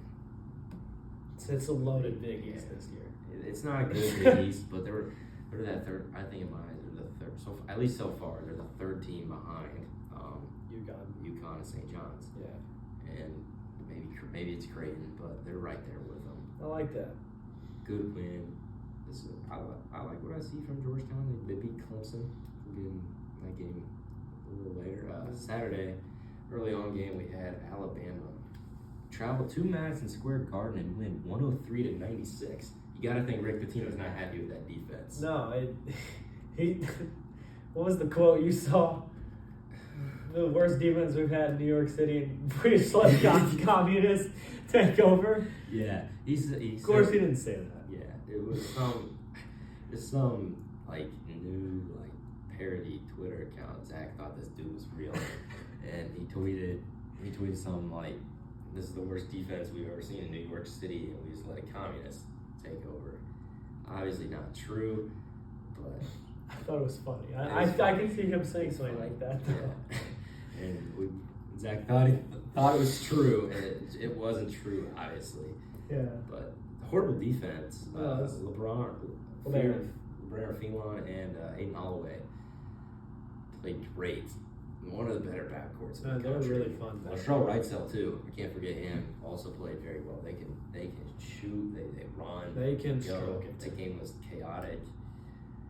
it's a loaded Big East this year. It's not a good Big East, but they're that third. I think in my eyes, they're the third. So at least so far, they're the third team behind UConn and St. John's. Yeah. And maybe it's Creighton, but they're right there with them. I like that. Good win. I like what I see from Georgetown. They beat Clemson. We'll get in that game a little later. Saturday, early on game, we had Alabama travel to Madison Square Garden and win 103-96. You got to think Rick Pitino's not happy with that defense. No, what was the quote you saw? The worst defense we've had in New York City, and we just let communists take over. Yeah, of course, he didn't say that. Yeah, it was some like new parody Twitter account. Zach thought this dude was real, and he tweeted something like, "This is the worst defense we've ever seen in New York City, and we just let a communist take over." Obviously not true, but I thought it was funny. I can see him saying something like that. Yeah. And Zach thought it was true, and it wasn't true, obviously. Yeah. But horrible defense. LeBron Phelan and Aiden Holloway played great. One of the better backcourts in the country. They're really fun. Latrell Wrightsell too. I can't forget him. Also played very well. They can shoot. They run. They can go. stroke it. The game was chaotic.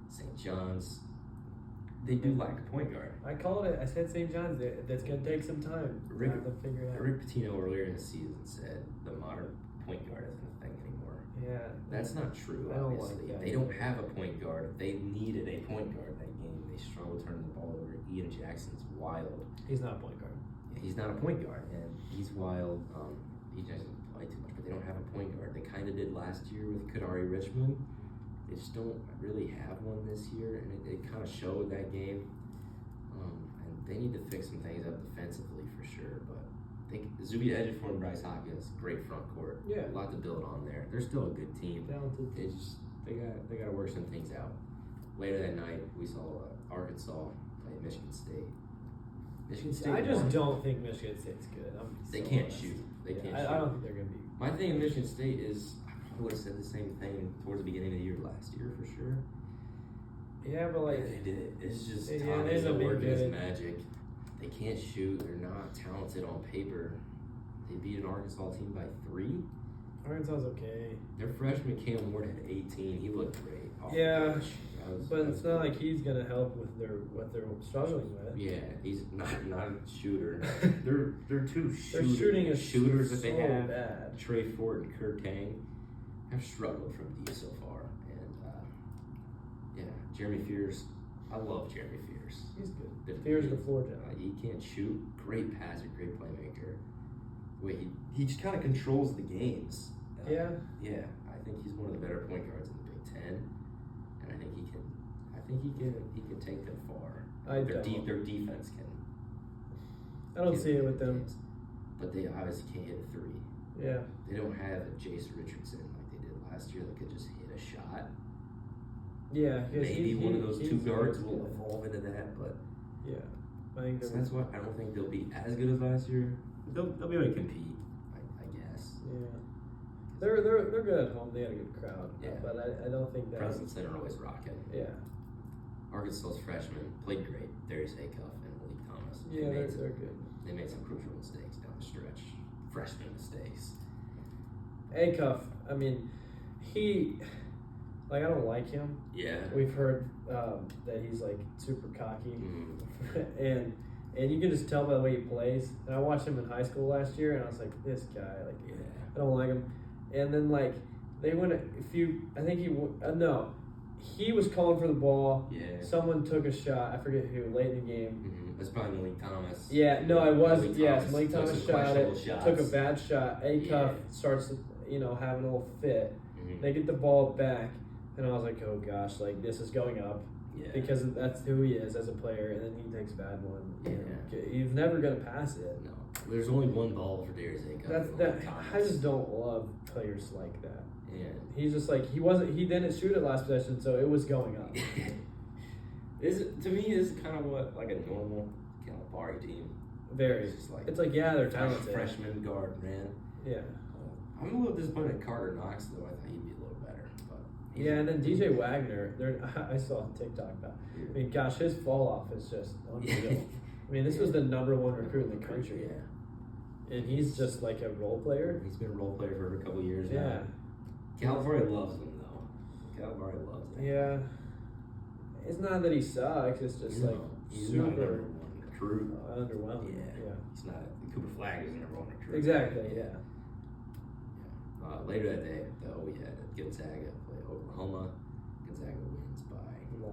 St. John's. They do lack a point guard. I called it. I said St. John's. That's gonna take some time to figure it out. Rick Pitino earlier in the season said the modern point guard isn't a thing anymore. Yeah. That's not true, I don't obviously. like that. They don't have a point guard. They needed a point guard that game. They struggled turning the ball over. Ian Jackson's wild. He's not a point guard. He's not a point guard, and he's wild. He doesn't play too much, but they don't have a point guard. They kind of did last year with Kadari Richmond. They just don't really have one this year, and it kind of showed that game. And they need to fix some things up defensively for sure, but Zuby Ejiofor and Bryce Hopkins, great front court. Yeah. A lot to build on there. They're still a good team. Talented. They got to work some things out. Later that night, we saw Arkansas play Michigan State. Michigan State. I just don't think Michigan State's good. They can't shoot. They can't shoot. I don't think they're gonna be. My thing in Michigan State is I probably would have said the same thing towards the beginning of the year last year for sure. Yeah, but they did. It's just they Tom ended up isn't being working his good. magic. They can't shoot. They're not talented on paper. They beat an Arkansas team by 3. Arkansas's okay. Their freshman Cam Ward had 18. He looked great. Yeah, but that it's not like he's gonna help with what they're struggling with. Yeah, he's not a shooter. they're two Their shooting is shooters that they so have. bad. Trey Ford and Kurt Tang have struggled from deep so far, and Jeremy Fears. I love Jeremy Fears. He's good. Fears the floor down. He can't shoot. Great passer, great playmaker. He just kind of controls the games. Yeah, I think he's one of the better point guards in the Big Ten, and I think he can take them far. Their defense can. I don't see it with them. But they obviously can't hit a 3. Yeah. They don't have a Jace Richardson like they did last year that could just hit a shot. Yeah. Maybe one of those two guards will evolve into that, but yeah, I think that's why I don't think they'll be as good as last year. They'll be able to compete, I guess. Yeah. They're good at home. They had a good crowd. Yeah. But I don't think that. President Center always rocking. Yeah. Arkansas's freshmen played great. Darius Acuff and Malik Thomas. Yeah, they're good. They made some crucial mistakes down the stretch. Freshman mistakes. Acuff, I mean, I don't like him. Yeah. We've heard that he's like super cocky, Mm. and you can just tell by the way he plays. And I watched him in high school last year, and I was like, this guy, like, Yeah. I don't like him. And then like they went he was calling for the ball. Yeah. Someone took a shot. I forget who late in the game. Mm-hmm. That's probably Malik Thomas. Yeah, no, it was. Malik took Thomas some shot it. questionable shots. Took a bad shot. Acuff Yeah. starts, having a little fit. Mhm. They get the ball back, and I was like, oh gosh, like this is going up Yeah. because that's who he is as a player. And then he takes a bad one. Yeah. He's never gonna pass it. No. There's only one ball for Darius Acuff. That I just don't love players like that. Yeah. He's just like he didn't shoot it last possession, so it was going up. To me, this is kind of what like a normal Calipari team. Very. It's just like It's like they're talented. freshman guard, man. Yeah. I'm a little disappointed in Carter Knox though. I thought he'd be a little better, but Yeah, and then DJ Wagner. I saw on TikTok about. I mean, gosh, his fall off is just unreal. I mean, this was the #1 recruit in the country. Yeah. And he's just like a role player. He's been a role player for a couple years Yeah. now. Calipari loves him though. Calipari loves him. Yeah. It's not that he sucks. It's just like he's not a super #1 recruit. underwhelming. Yeah. He's not. Cooper Flag is a #1 recruit. Exactly. Yeah. Later that day, though, we had Gonzaga play Oklahoma. Gonzaga wins by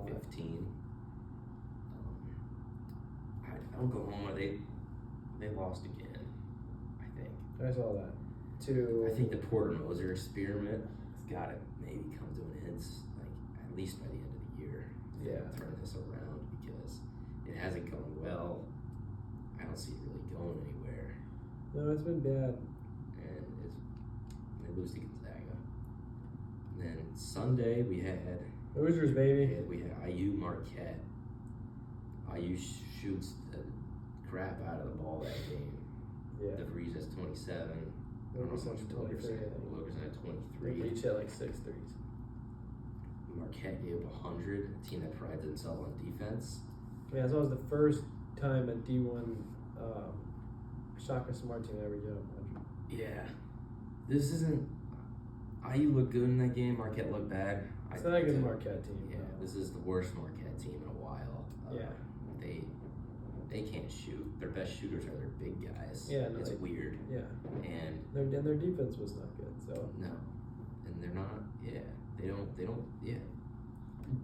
15. Oklahoma, they lost again, I think. I saw that. I think the Porter Moser experiment has got to maybe come to an end, like at least by the end of the year. Yeah. Turn this around because it hasn't gone well. I don't see it really going anywhere. No, it's been bad. And they lose to Gonzaga. And then Sunday we had Losers, baby. IU Marquette. IU shoots the crap out of the ball that game. Yeah. DeVries has 27. Wilkerson I don't know how much 23, I think. Wilkerson had 23. They each had like 6 threes. Marquette gave up 100. A team that prides themselves on defense. Yeah, so it was the first time a D1 Shaka Smart team ever did 100. Yeah. This isn't. IU looked good in that game. Marquette looked bad. It's not a good Marquette team. Yeah, no. this is the worst Marquette team in a while. Yeah. They can't shoot. Their best shooters are their big guys. Yeah, no, it's weird. Yeah. And Their defense was not good. So no, and they're not. Yeah, they don't. Yeah.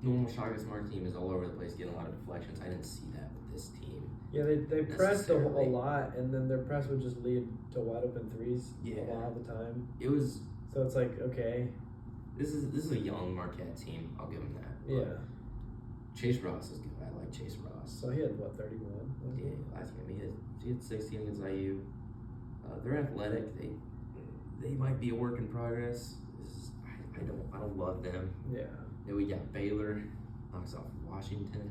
Normal Shaka Smart team is all over the place, getting a lot of deflections. I didn't see that with this team. yeah, they pressed a Necessarily. lot, and then their press would just lead to wide open threes Yeah. a lot of the time. It was. So it's like, okay, This is a young Marquette team. I'll give them that. But yeah. Chase Ross is good. I like Chase Ross. So he had what, 31? Yeah, last game he had 16 against IU. They're athletic. They might be a work in progress. I don't love them. Yeah. Then we got Baylor knocks off Washington.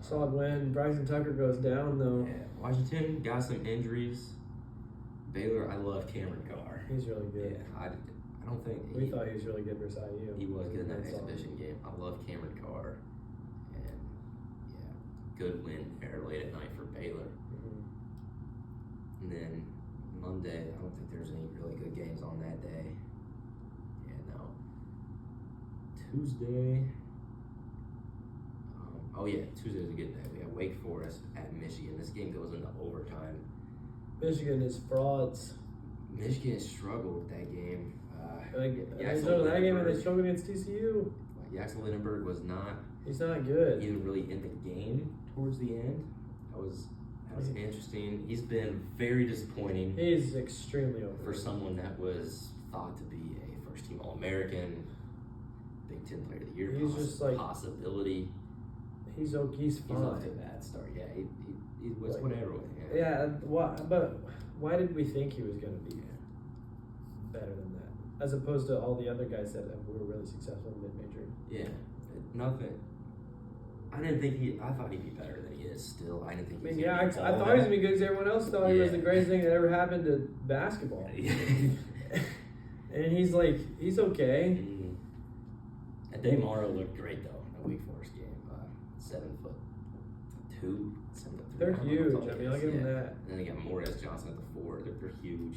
Solid win. Bryson Tucker goes down though. Yeah, Washington got some injuries. Baylor, I love Cameron Carr. He's really good. Yeah, I don't think We thought he was really good versus IU. he was good in that That's all. exhibition game. I love Cameron Carr, and yeah, good win there late at night for Baylor. Mhm. And then Monday, I don't think there's any really good games on that day. Yeah, no. Tuesday. Tuesday's a good day. We have Wake Forest at Michigan. This game goes into overtime. Michigan is frauds. Michigan struggled with that game. Like, they Jackson struggled that game and they Lindenberg. struggled against TCU. Jackson Lindenberg was not He's not good. even really in the game towards the end. That was interesting. He's been very disappointing He's extremely over. for someone that was thought to be a first-team All-American, Big Ten Player of the Year He's just like- possibility. He's okay. He's He's off to a fine. bad start. Yeah, he was Like- whatever with him. Yeah, but why did we think he was going to be better than that? As opposed to all the other guys that were really successful in mid-major. Yeah, nothing. I thought he'd be better than he is still. I didn't think I he mean, was yeah, I gonna be thought all he was that. going to be good because everyone else thought he was Yeah. the greatest thing that ever happened to basketball. And he's okay. And Dave Morrow looked great though in the Wake Forest game. 7'2", 7'3". They're huge. I mean, I'll give him that. And then they got Morris Johnson at the 4. They're huge.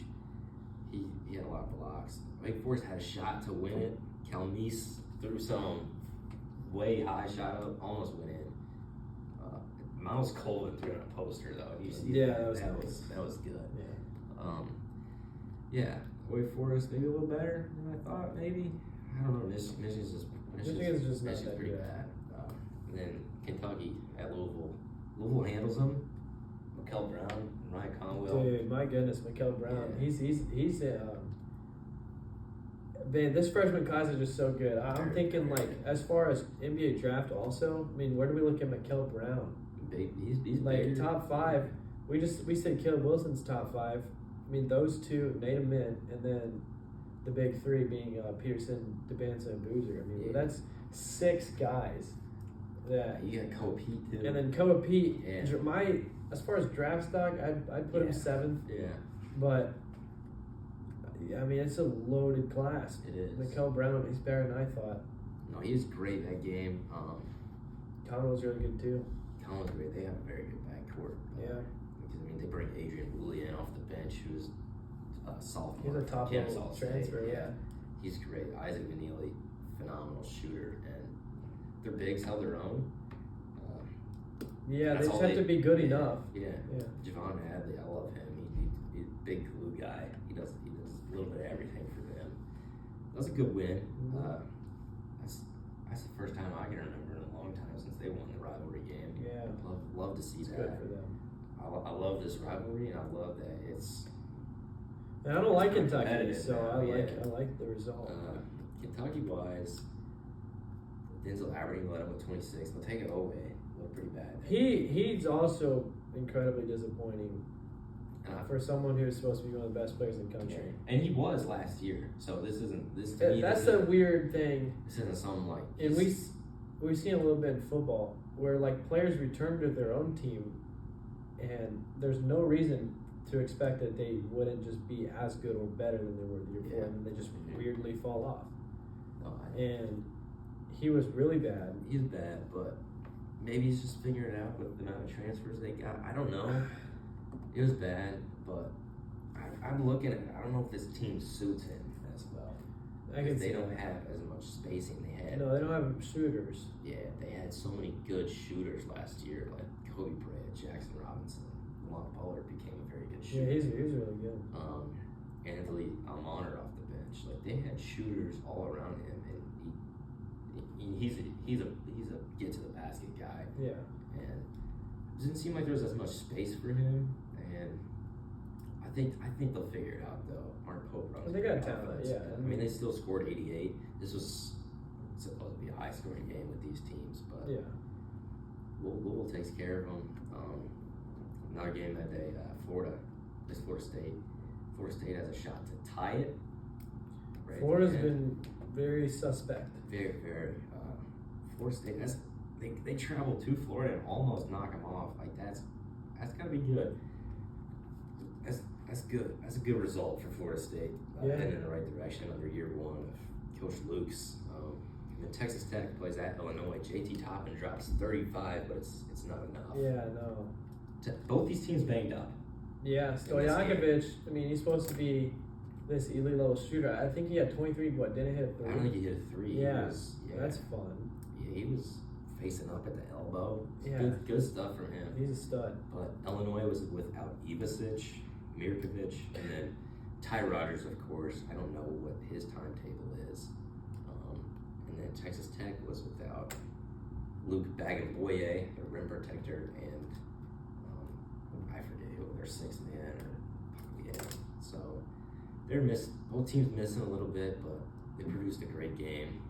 He had a lot of blocks. Wake Forest had a shot to win it. Calmise threw some way high shot up, almost went in. Miles Colvin threw in a poster though. You see that was nice. That was good. Yeah. Yeah. Wake Forest maybe a little better than I thought. Maybe I don't know. Michigan's just not that pretty good. bad. And then Kentucky at Louisville. Louisville handles them. Mikel Brown and Ryan Conwell. Dude, my goodness, Mikel Brown. Yeah. He's man, this freshman class is just so good. I'm thinking as far as NBA draft also. I mean, where do we look at Mikel Brown? He's like bigger. top 5. We said Caleb Wilson's top 5. I mean, those two made him in, and then the big 3 being Peterson, DeBanza, and Boozer. I mean, that's 6 guys. That you got Koa Pete too. And then Koa Pete. Yeah. As far as draft stock, I'd put him 7th. Yeah. But I mean, it's a loaded class. It is. Mikel Brown, he's better than I thought. No, he was great that game. Conwell's really good too. Conwell's great. They have a very good backcourt. Yeah. Because I mean, they bring Adrian Woolley in off the bench, who's a sophomore. He's a top level transfer. Yeah. He's great. Isaac Vanili, phenomenal shooter, and their bigs held their own. Yeah, they just have to be good enough. Yeah. Javon Hadley, I love him. He's a big glue guy. He does a little bit of everything for them. That was a good win. That's the first time I can remember in a long time since they won the rivalry game. Yeah. Love to see that. Good for them. I love this rivalry, and I love that it's. And I don't like Kentucky, so I like the result. Kentucky wise, Denzel Aberdeen led up with 26. They'll take it away. Looked pretty bad. He's also incredibly disappointing for someone who's supposed to be one of the best players in the country. Yeah. And he was last year, so this isn't this. That's the weird thing. This isn't something like. And we've seen a little bit in football where players return to their own team, and there's no reason to expect that they wouldn't just be as good or better than they were the year before, and then they just weirdly fall off. And he was really bad. He's bad, but maybe he's just figuring it out with the amount of transfers they got. I don't know. It was bad, but I'm looking at it. I don't know if this team suits him as well. Because they don't have as much spacing they had. No, they don't have shooters. Yeah, they had so many good shooters last year, like Kobe Bryant, Jackson Robinson. Lamont Pollard became a very good shooter. Yeah, he was really good. Anthony Almonter off the bench. They had shooters all around him, and he's a get to the basket guy. Yeah. And it didn't seem like there was as much space for him. And I think they'll figure it out though. Mark Pope runs. They got talent, yeah. I mean, they still scored 88. This was supposed to be a high-scoring game with these teams, but Louisville takes care of them. Another game that day, Florida State. Florida State has a shot to tie it. Right, Florida's been very suspect. Very, very. Florida State. They travel to Florida and almost knock them off. That's gotta be good. That's good. That's a good result for Florida State. Heading in the right direction under year 1 of Coach Luke's. And then Texas Tech plays at Illinois. JT Toppin drops 35, but it's not enough. Yeah, no. Both these teams banged up. Yeah, Stojakovic. I mean, he's supposed to be this elite level shooter. I think he had 23. Didn't hit a 3? I don't think he hit a 3. Yeah, that's fun. Yeah, he was facing up at the elbow. Yeah. Good stuff from him. He's a stud. But Illinois was without Ivasic, Mirkovic, and then Ty Rogers, of course. I don't know what his timetable is. And then Texas Tech was without Luke Bagamboye, their rim protector, and I forget who their 6th man. So both teams missing a little bit, but they produced a great game.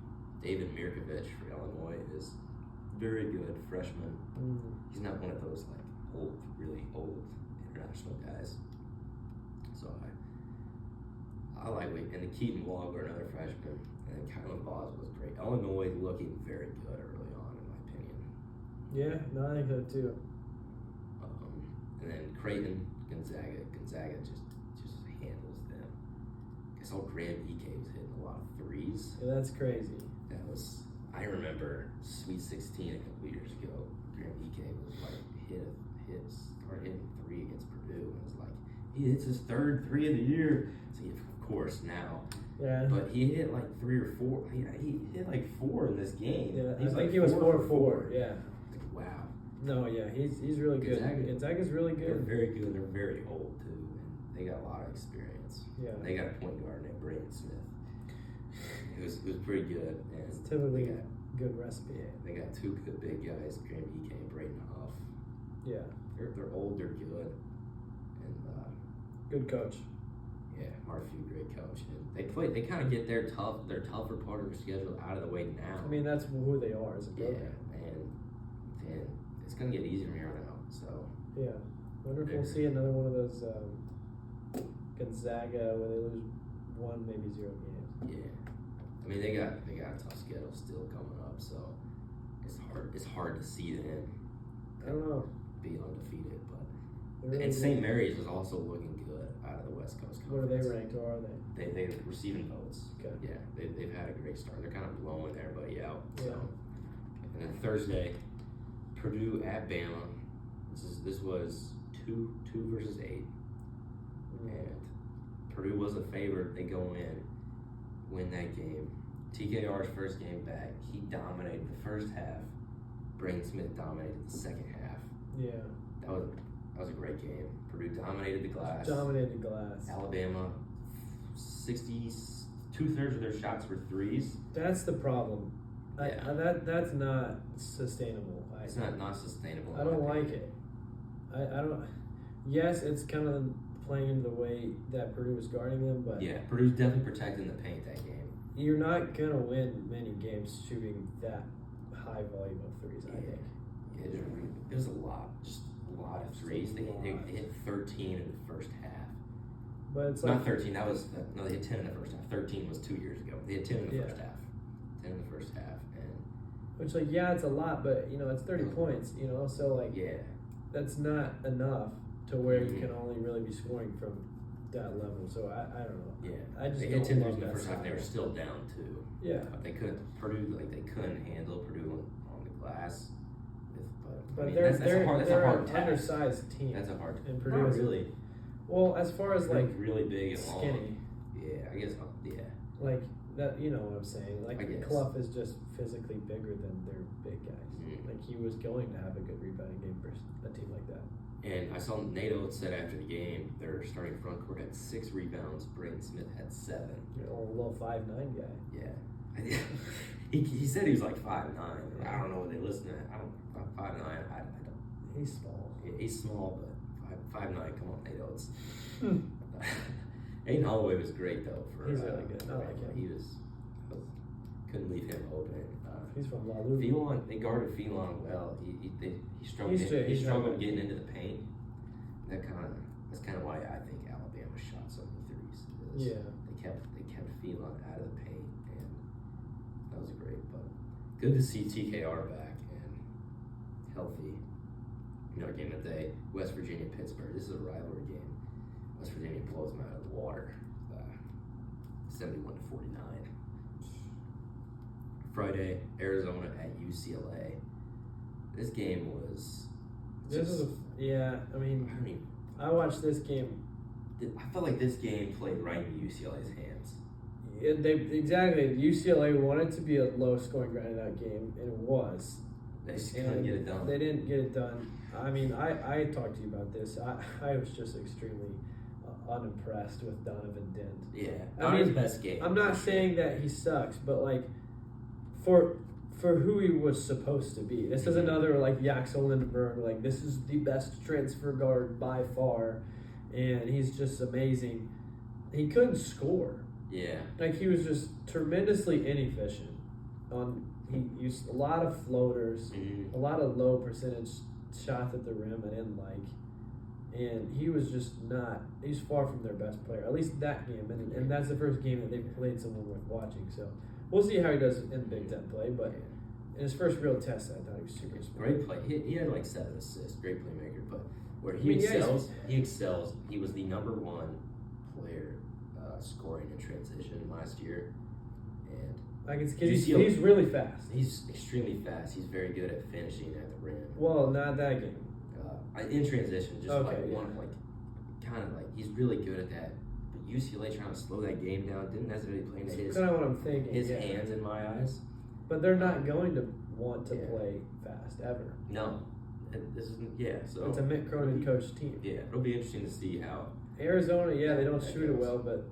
David Mirkovic for Illinois is very good freshman. He's not one of those really old international guys. So I like Wake. And then Keaton Wogler, another freshman, and then Kylan Boss was great. Illinois looking very good early on, in my opinion. Yeah, no, I think so too. And then Creighton, Gonzaga just handles them. saw Graham Ike was hitting a lot of threes. Yeah, that's crazy. I remember Sweet 16 a couple years ago. Graham Ike was like started hitting 3 against Purdue. And it was like, he hits his 3rd 3 of the year. So of course now. Yeah. But he hit like 3 or 4. He hit like 4 in this game. Yeah, He's I think like he was 4 4 4. Yeah. Like, wow. No, yeah, he's really good. Gonzaga's really They're good. very good. They're very old too, and they got a lot of experience. Yeah. They got a point guard named Braden Smith. It was pretty good. And It's typically a good recipe. they got 2 good big guys, Graham Ike and Braden Huff. Yeah. They're old, they're good, and Good coach. yeah, Marfew, great coach. And they kind of get their tougher part of their schedule out of the way now. I mean, that's who they are as a yeah, program. and it's gonna get easier from here on out. So Yeah. Wonder if we'll see another one of those Gonzaga where they lose 1, maybe 0 games. yeah, I mean they got a tough schedule still coming up. So it's hard to see them. I don't know. Be undefeated, but They're and really St. good. Mary's is also looking good out of the West Coast What are Conference. they ranked, or are they? They're receiving votes. Okay. Yeah, they've had a great start. They're kind of blowing everybody out. So. Yeah. And then Thursday, Purdue at Bama. This was 2 versus 8, and Purdue was a favorite. They go in, win that game. TKR's first game back, he dominated the first half. Braden Smith dominated the second half. Yeah. That was a great game. Purdue dominated the glass. Dominated glass. Alabama, 2/3 of their shots were threes. That's the problem. Yeah. That's not sustainable. It's not sustainable. I don't like it. I don't. Yes, it's kind of playing into the way that Purdue was guarding them, but Yeah, Purdue's definitely protecting the paint that game. you're not gonna win many games shooting that high volume of threes. I think. Yeah, it was a lot of threes. They hit 13 in the first half. But it's Not like 13. They hit 10 in the first half. 13 was 2 years ago. They hit 10 in the first half. 10 in the first half, and which like it's a lot, but it's 30 points. So like yeah, that's not enough to where you can only really be scoring from that level. So I don't know. yeah. I just they don't hit 10 love in the that first half. They were style. still down 2. Yeah. They couldn't handle Purdue on the glass. But That's a hard an task. undersized team. That's a hard. And Purdue Not is really. Well, as far as They're like really big and long. skinny, Yeah, I guess. Yeah. like that, what I'm saying. Like I guess. Clough is just physically bigger than their big guys. Mhm. Like he was going to have a good rebounding game for a team like that. And I saw Nate Oates said after the game, their starting front court had 6 rebounds. Braden Smith had 7. A little 5'9" guy. Yeah. he said he was like 5'9". I don't know what they listen to. I don't 5'9". I don't. He's small. He's small, but 5'9". Come on, Nate Oates. Aiden Holloway was great though. He's really good. I like him. He was couldn't leave him open. He's from La Loupe. Phelan, they guarded Phelan well. He struggled. He struggled getting into the paint. That's kind of why I think Alabama shot so many threes. Yeah. They kept Phelan out of the paint, and that was great. But good to see TKR back and healthy. Another game of the day: West Virginia Pittsburgh. This is a rivalry game. West Virginia blows them out of the water, 71-49. Friday, Arizona at UCLA. This game was. I watched this game. I felt like this game played right into UCLA's hands. UCLA wanted to be a low-scoring, grinded-out game, and it was. They just couldn't get it done. They didn't get it done. I mean, I talked to you about this. I was just extremely unimpressed with Donovan Dent. Yeah, I mean, best game. I'm not saying that he sucks, but like, for who he was supposed to be, this is another like Yaxel Lindbergh. Like, this is the best transfer guard by far, and he's just amazing. He couldn't score. Yeah. Like, he was just tremendously inefficient. He used a lot of floaters, a lot of low percentage shots at the rim I didn't like. And he was just he's far from their best player, at least that game. And that's the first game that they've played someone worth watching. So we'll see how he does in Big Ten play. But in his first real test, I thought he was super smart. Great play. He had like 7 assists. Great playmaker. But where he excels, he was the #1 player scoring in transition last year, and Like he's really fast. he's extremely fast. He's very good at finishing at the rim. Well, not that game. In transition, just Okay, kind of like he's really good at that. But UCLA trying to slow that game down didn't necessarily play into That's kind of what I'm thinking. his hands in my eyes. But they're not going to want to play fast ever. No, this isn't. Yeah, so It's a Mick Cronin coached team. yeah, it'll be interesting to see how. Arizona, they don't that shoot it goes. well, but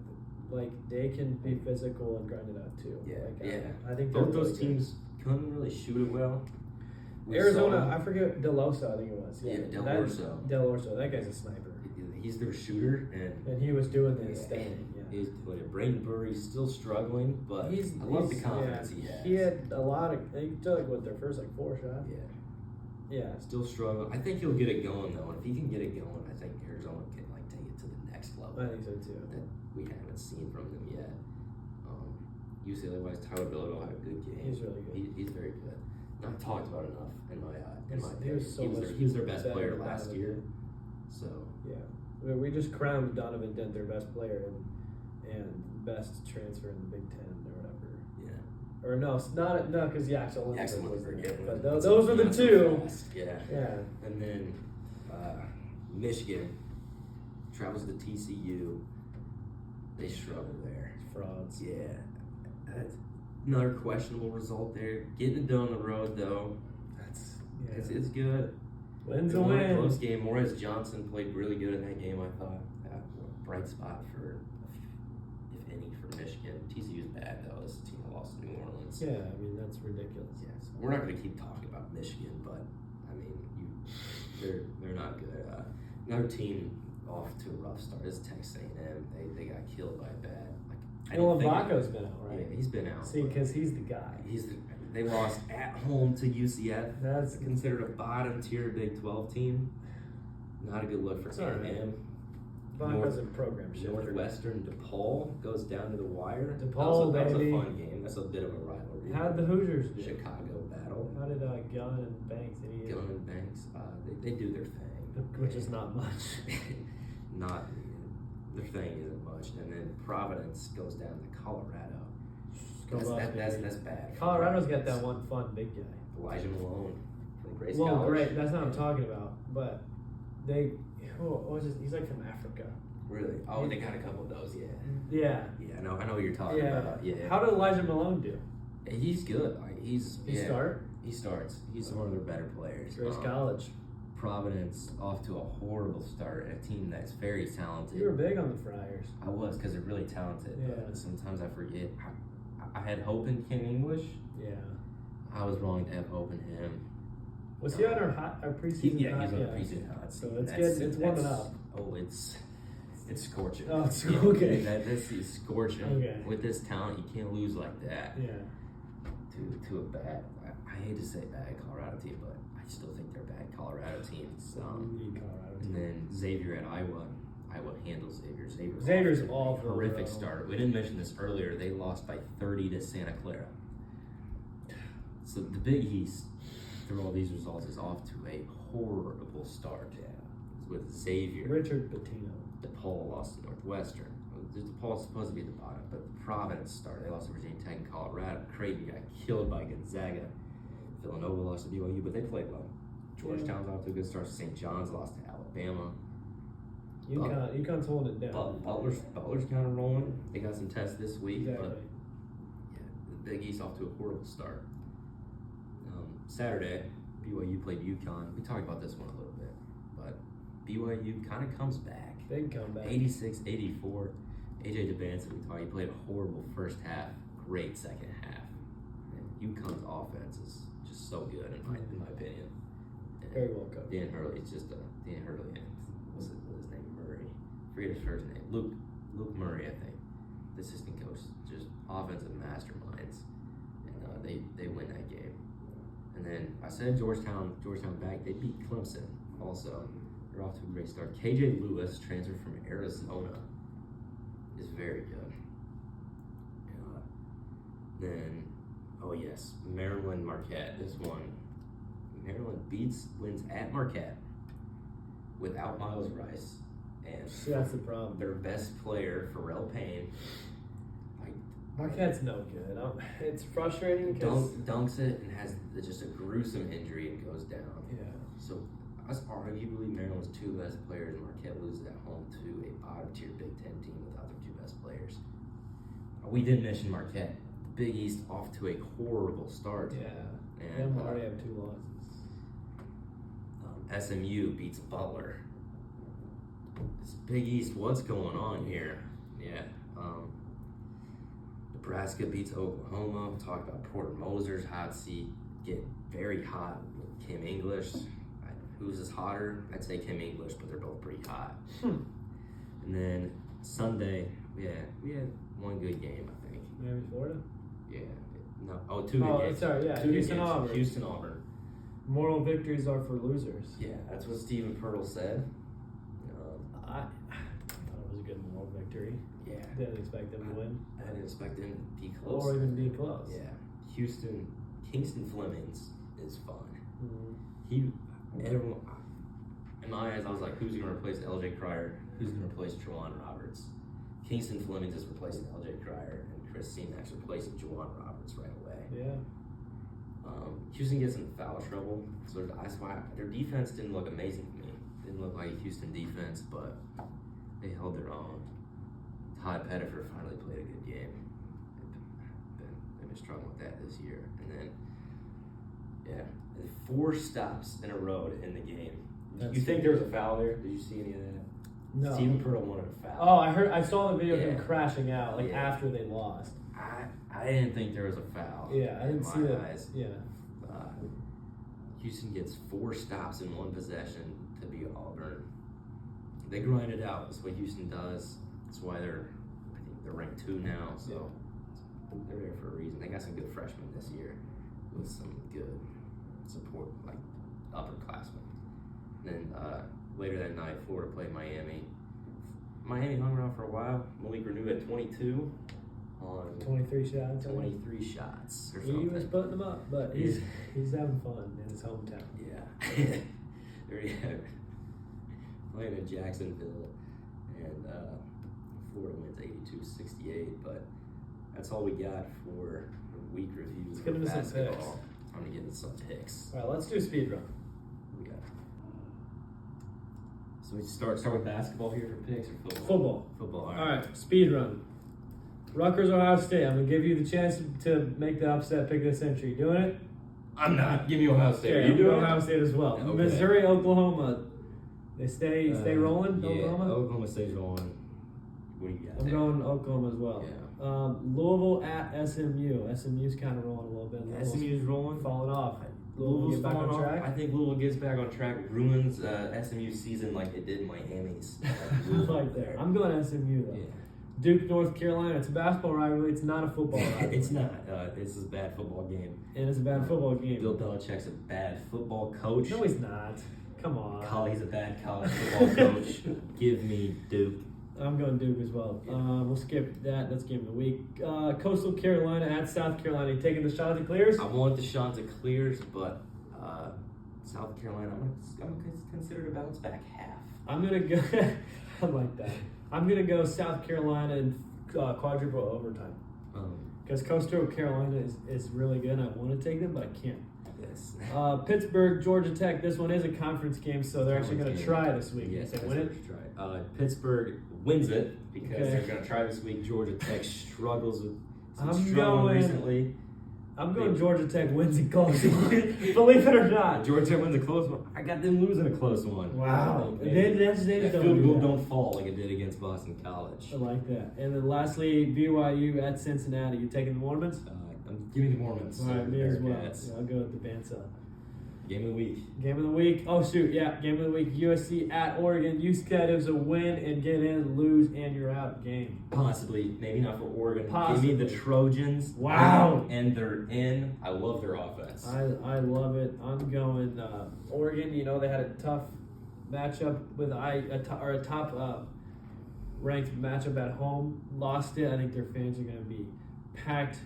like they can be physical and grind it out too. Yeah, I think both they're those really teams couldn't really shoot it well. We Arizona, saw- I forget Delosa, I think it was. Del Orso. That guy's a sniper. He's their shooter, and he was doing this thing. he's doing it. Braden Burry's still struggling, but I love the confidence he has. He had a lot of. They took their first 4 shots. Yeah. Still struggling. I think he'll get it going though, and if he can get it going, I think Arizona can take it to the next level. I think so too. That we haven't seen from them yet. UCLA wise, Tyler Villador had a good game. He's really good. He's very good. Not talked about enough in my opinion. He was their best player last year. So we just crowned Donovan Dent their best player and best transfer in the Big Ten or whatever. Yeah. Or no, it's not because Jackson Lindbergh was was there. there. But those were the two. Yeah. Yeah. And then Michigan travels to TCU. They struggle there. Frauds. Yeah. That's another questionable result there. Getting it done on the road though. It's good. Win's a It won win. close game. Morris Johnson played really good in that game, I thought. Bright spot for, if any, for Michigan. TCU's bad though. This team lost to New Orleans. Yeah, I mean that's ridiculous. Yes. We're not going to keep talking about Michigan, but I mean, they're not good. Another team off to a rough start is Texas A&M. They got killed by a bad. Well, Vaco's been out, right? Yeah, he's been out. See, because he's the guy. They lost at home to UCF. That's considered a bottom tier Big 12 team. Not a good look for A&M. Vaco's a program shifter. Northwestern DePaul goes down to the wire. DePaul, that was baby. a fun game. That's a bit of a rivalry. How did the Hoosiers do? Chicago battle. How did Gunn and Banks? Gunn and Banks, they do their thing. Which is not much. Not their thing isn't much. And then Providence goes down to Colorado. That's bad. Colorado's got that one fun big guy. Elijah Malone from Grace Well, College. great. That's not what I'm talking about. But he's like from Africa. Really? Oh, they got a couple of those, yeah. Yeah. Yeah, I know what you're talking about. Yeah. How did Elijah Malone do? He's good. He start? He starts. He's one of their better players. Grace College. Providence off to a horrible start. A team that's very talented. You were big on the Friars. I was because they're really talented. Yeah. But sometimes I forget. I had hope in Ken English. Yeah. I was wrong to have hope in him. Was he on our preseason hot? He's on the preseason hot. So it's good. It's warming up. Oh, it's scorching. Oh, it's okay. This is scorching. Okay. With this talent, you can't lose like that. Yeah. To a bad, I hate to say bad Colorado team, but I still think they're bad Colorado teams. And then Xavier at Iowa. Iowa handles Xavier. Xavier's awful. Horrific start. We didn't mention this earlier. They lost by 30 to Santa Clara. So the Big East, through all these results, is off to a horrible start. Yeah. With Xavier. Richard Pitino. DePaul lost to Northwestern. DePaul's supposed to be at the bottom, but Providence started. They lost to Virginia Tech and Colorado. Creighton got killed by Gonzaga. Villanova lost to BYU, but they played well. Georgetown's off to a good start. St. John's lost to Alabama. UConn's holding it down. Butler's kind of rolling. They got some tests this week, exactly. But yeah, the Big East off to a horrible start. Saturday, BYU played UConn. We talked about this one a little bit, but BYU kind of comes back. Big comeback. 86-84. AJ DeBanson, he played a horrible first half, great second half. And UConn's offense is just so good in my opinion. And very well coached. Dan Hurley is just Dan Hurley and what's his name? Murray. Forget his first name. Luke Murray, I think. The assistant coach, just offensive masterminds, and they win that game. And then I said Georgetown back. They beat Clemson also. They're off to a great start. KJ Lewis, transferred from Arizona, is very good. Then, Maryland Marquette. This one, Maryland wins at Marquette without Miles Rice and See, that's the problem. their best player, Pharrell Payne, Marquette's no good. It's frustrating because dunks it and has just a gruesome injury and goes down. yeah. So, us arguably Maryland's two best players, Marquette loses at home to a bottom-tier Big Ten team without their two best players. We didn't mention Marquette. The Big East off to a horrible start. Yeah. And They already have 2 losses. SMU beats Butler. This Big East, what's going on here? Yeah. Nebraska beats Oklahoma. Talk about Porter Moser's hot seat. Get very hot with Kim English. Who's is hotter? I'd say Kim English, but they're both pretty hot. And then Sunday, we had one good game, I think. Miami, Florida? Yeah. No. Oh, 2 good games. Sorry, yeah. 2 good Houston, games. Auburn. Houston, Auburn. Moral victories are for losers. Yeah, that's what Stephen Pirtle said. I thought it was a good moral victory. Yeah. Didn't expect them to win. I didn't expect them to be close. Or even be close. Yeah. Kingston Flemings is fun. Mm-hmm. Everyone, in my eyes, I was like, who's going to replace LJ Cryer? Who's going to replace Juwan Roberts? Kingston Flemings is replacing LJ Cryer, and Chris Senack's replacing Juwan Roberts right away. Yeah. Houston gets in foul trouble, so that's why their defense didn't look amazing to me. Didn't look like a Houston defense, but they held their own. Todd Pettifer finally played a good game. They've been struggling with that this year. And then, 4 stops in a row to end the game. You think there was a foul there? Did you see any of that? No. Stephen Pirtle wanted a foul. Oh, I saw the video of him Yeah. crashing out, like Yeah. after they lost. I didn't think there was a foul. Yeah, I didn't in see my that. eyes. Yeah. Houston gets 4 stops in 1 possession to beat Auburn. They grind it out. That's what Houston does. That's why I think they're ranked 2 now. So they're there for a reason. They got some good freshmen this year with some good support, like upperclassmen. Then later that night, Florida played Miami. Miami hung around for a while. Malik Renew had 22 on 23 shots. 23 shots or He something. was putting them up, but he's having fun in his hometown. Yeah. They're playing in Jacksonville, and Florida wins 82-68, but that's all we got for week reviews. Let's get into some picks. I'm going to get into some picks. All right, let's do speed run. We got. So we start with basketball here for picks or football? Football. Football, All right, speed run. Rutgers, Ohio State. I'm going to give you the chance to make the upset pick of the century. You doing it? I'm not. Give me Ohio State. Okay, Are you doing Ohio it? State as well. Okay. Missouri, Oklahoma. They stay rolling, Yeah, Oklahoma? Oklahoma stays rolling. What do you got I'm there? going Oklahoma as well. Yeah. Louisville at SMU. SMU's kind of rolling a little bit. SMU's rolling. Falling off. Louisville's get back falling on off. track. I think Louisville gets back on track, ruins SMU's season like it did Miami's. Like there. I'm going SMU though. Yeah. Duke, North Carolina. It's a basketball rivalry. It's not a football rivalry. It's not. This is a bad football game. And it's a bad football game. Bill Belichick's a bad football coach. No, he's not. Come on. He's a bad college football coach. Give me Duke. I'm going Duke as well. Yeah. We'll skip that. That's game of the week. Coastal Carolina at South Carolina. You taking the Chanticleers? I want the Chanticleers, but South Carolina, I'm gonna consider a bounce back half. I'm gonna go. I like that. I'm gonna go South Carolina in quadruple overtime because Coastal Carolina is really good. I want to take them, but I can't. Yes. Pittsburgh, Georgia Tech. This one is a conference game, so they're actually going to Conference game. try this week. Yes, They win it. Pittsburgh wins it because Okay. they're going to try this week. Georgia Tech struggles with some I'm struggling going- recently. I'm going Georgia Tech wins it close. Believe it or not. Georgia Tech wins a close one. I got them losing a close one. Wow. They That's that don't field do goal that. don't fall like it did against Boston College. I like that. And then lastly, BYU at Cincinnati. You taking the Mormons? I'm giving the Mormons. All right, me as well. Bearcats. Yeah, I'll go with the Bandsaw. Game of the week. Game of the week. Oh shoot, yeah. Game of the week. USC at Oregon. UCAD a win and get in, lose, and you're out game. Possibly, maybe not for Oregon. Possibly. Give me the Trojans. Wow. And they're in. I love their offense. I love it. I'm going Oregon. You know they had a tough matchup with a top ranked matchup at home. Lost it. I think their fans are going to be packed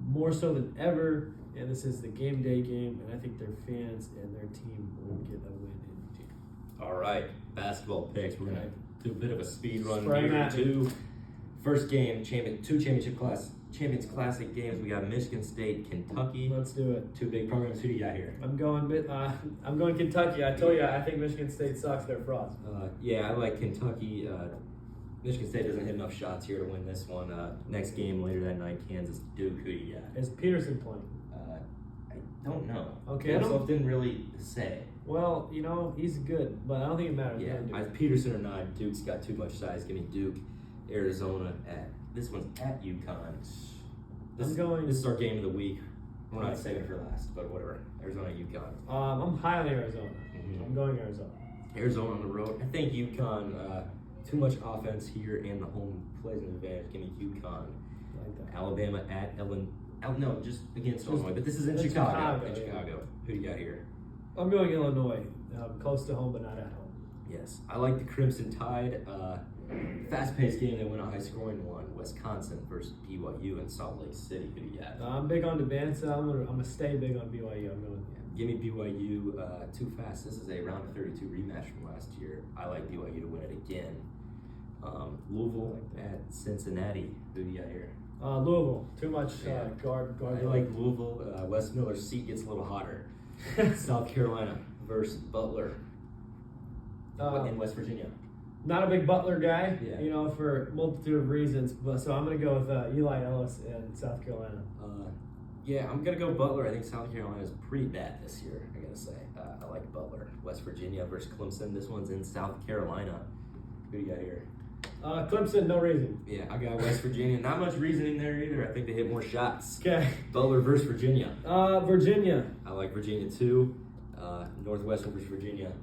more so than ever. And this is the game day game, and I think their fans and their team will get a win in the game. All right. basketball picks. We're gonna do a bit of a speed run Spray here. that. First game, Champions Classic games. We got Michigan State, Kentucky. Let's do it. Two big programs. Who do you got here? I'm going Kentucky. I told you I think Michigan State sucks. They're frauds. Yeah, I like Kentucky. Michigan State doesn't hit enough shots here to win this one. Next game later that night, Kansas Duke. Who do you got? Is Peterson playing? I don't know. Okay, Himself didn't really say. Well, he's good, but I don't think it matters. Yeah, Peterson or not, Duke's got too much size. Give me Duke, Arizona this one's at UConn. This is our game of the week. We're not saving it for last, but whatever. Arizona, UConn. I'm high on Arizona. Mm-hmm. I'm going Arizona. Arizona on the road. I think UConn. Too much offense here, and the home plays an advantage. Give me UConn. Like that. Alabama at no, just against Illinois. But this is in Chicago. In Chicago. Who do you got here? I'm going Illinois. Close to home, but not at home. Yes, I like the Crimson Tide. Fast-paced game that went a high-scoring one. Wisconsin versus BYU in Salt Lake City. Who do you got? I'm big on Debanza. I'm gonna stay big on BYU. I'm going. Give me BYU. Too fast. This is a round of 32 rematch from last year. I like BYU to win it again. Louisville at Cincinnati. Who do you got here? Louisville. Too much guard. I like Louisville. Wes Miller's seat gets a little hotter. South Carolina versus Butler in West Virginia. Not a big Butler guy, Yeah. For a multitude of reasons. But so I'm gonna go with Eli Ellis in South Carolina. Yeah, I'm gonna go Butler. I think South Carolina is pretty bad this year. I gotta say, I like Butler. West Virginia versus Clemson. This one's in South Carolina. Who do you got here? Clemson, no reason. Yeah, I got West Virginia. Not much reasoning there either. I think they hit more shots. Okay. Butler versus Virginia. Virginia. I like Virginia too. Northwestern versus Virginia.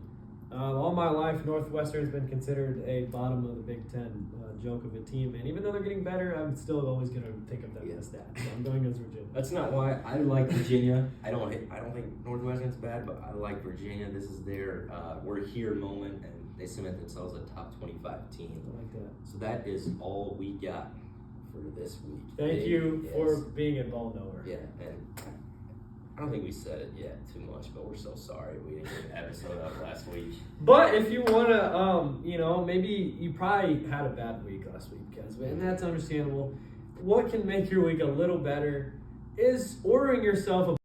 All my life, Northwestern's been considered a bottom of the Big Ten joke of a team, and even though they're getting better, I'm still always going to think of them as that. So I'm going against Virginia. That's not why I like Virginia. I don't think Northwestern's bad, but I like Virginia. This is their we're here moment, and they cement themselves a top 25 team. I like that. So that is all we got for this week. Thank you for being a ball knower. Yeah, and I don't think we said it yet too much, but we're so sorry we didn't get an episode up last week. But if you want to, maybe you probably had a bad week last week, and that's understandable. What can make your week a little better is ordering yourself a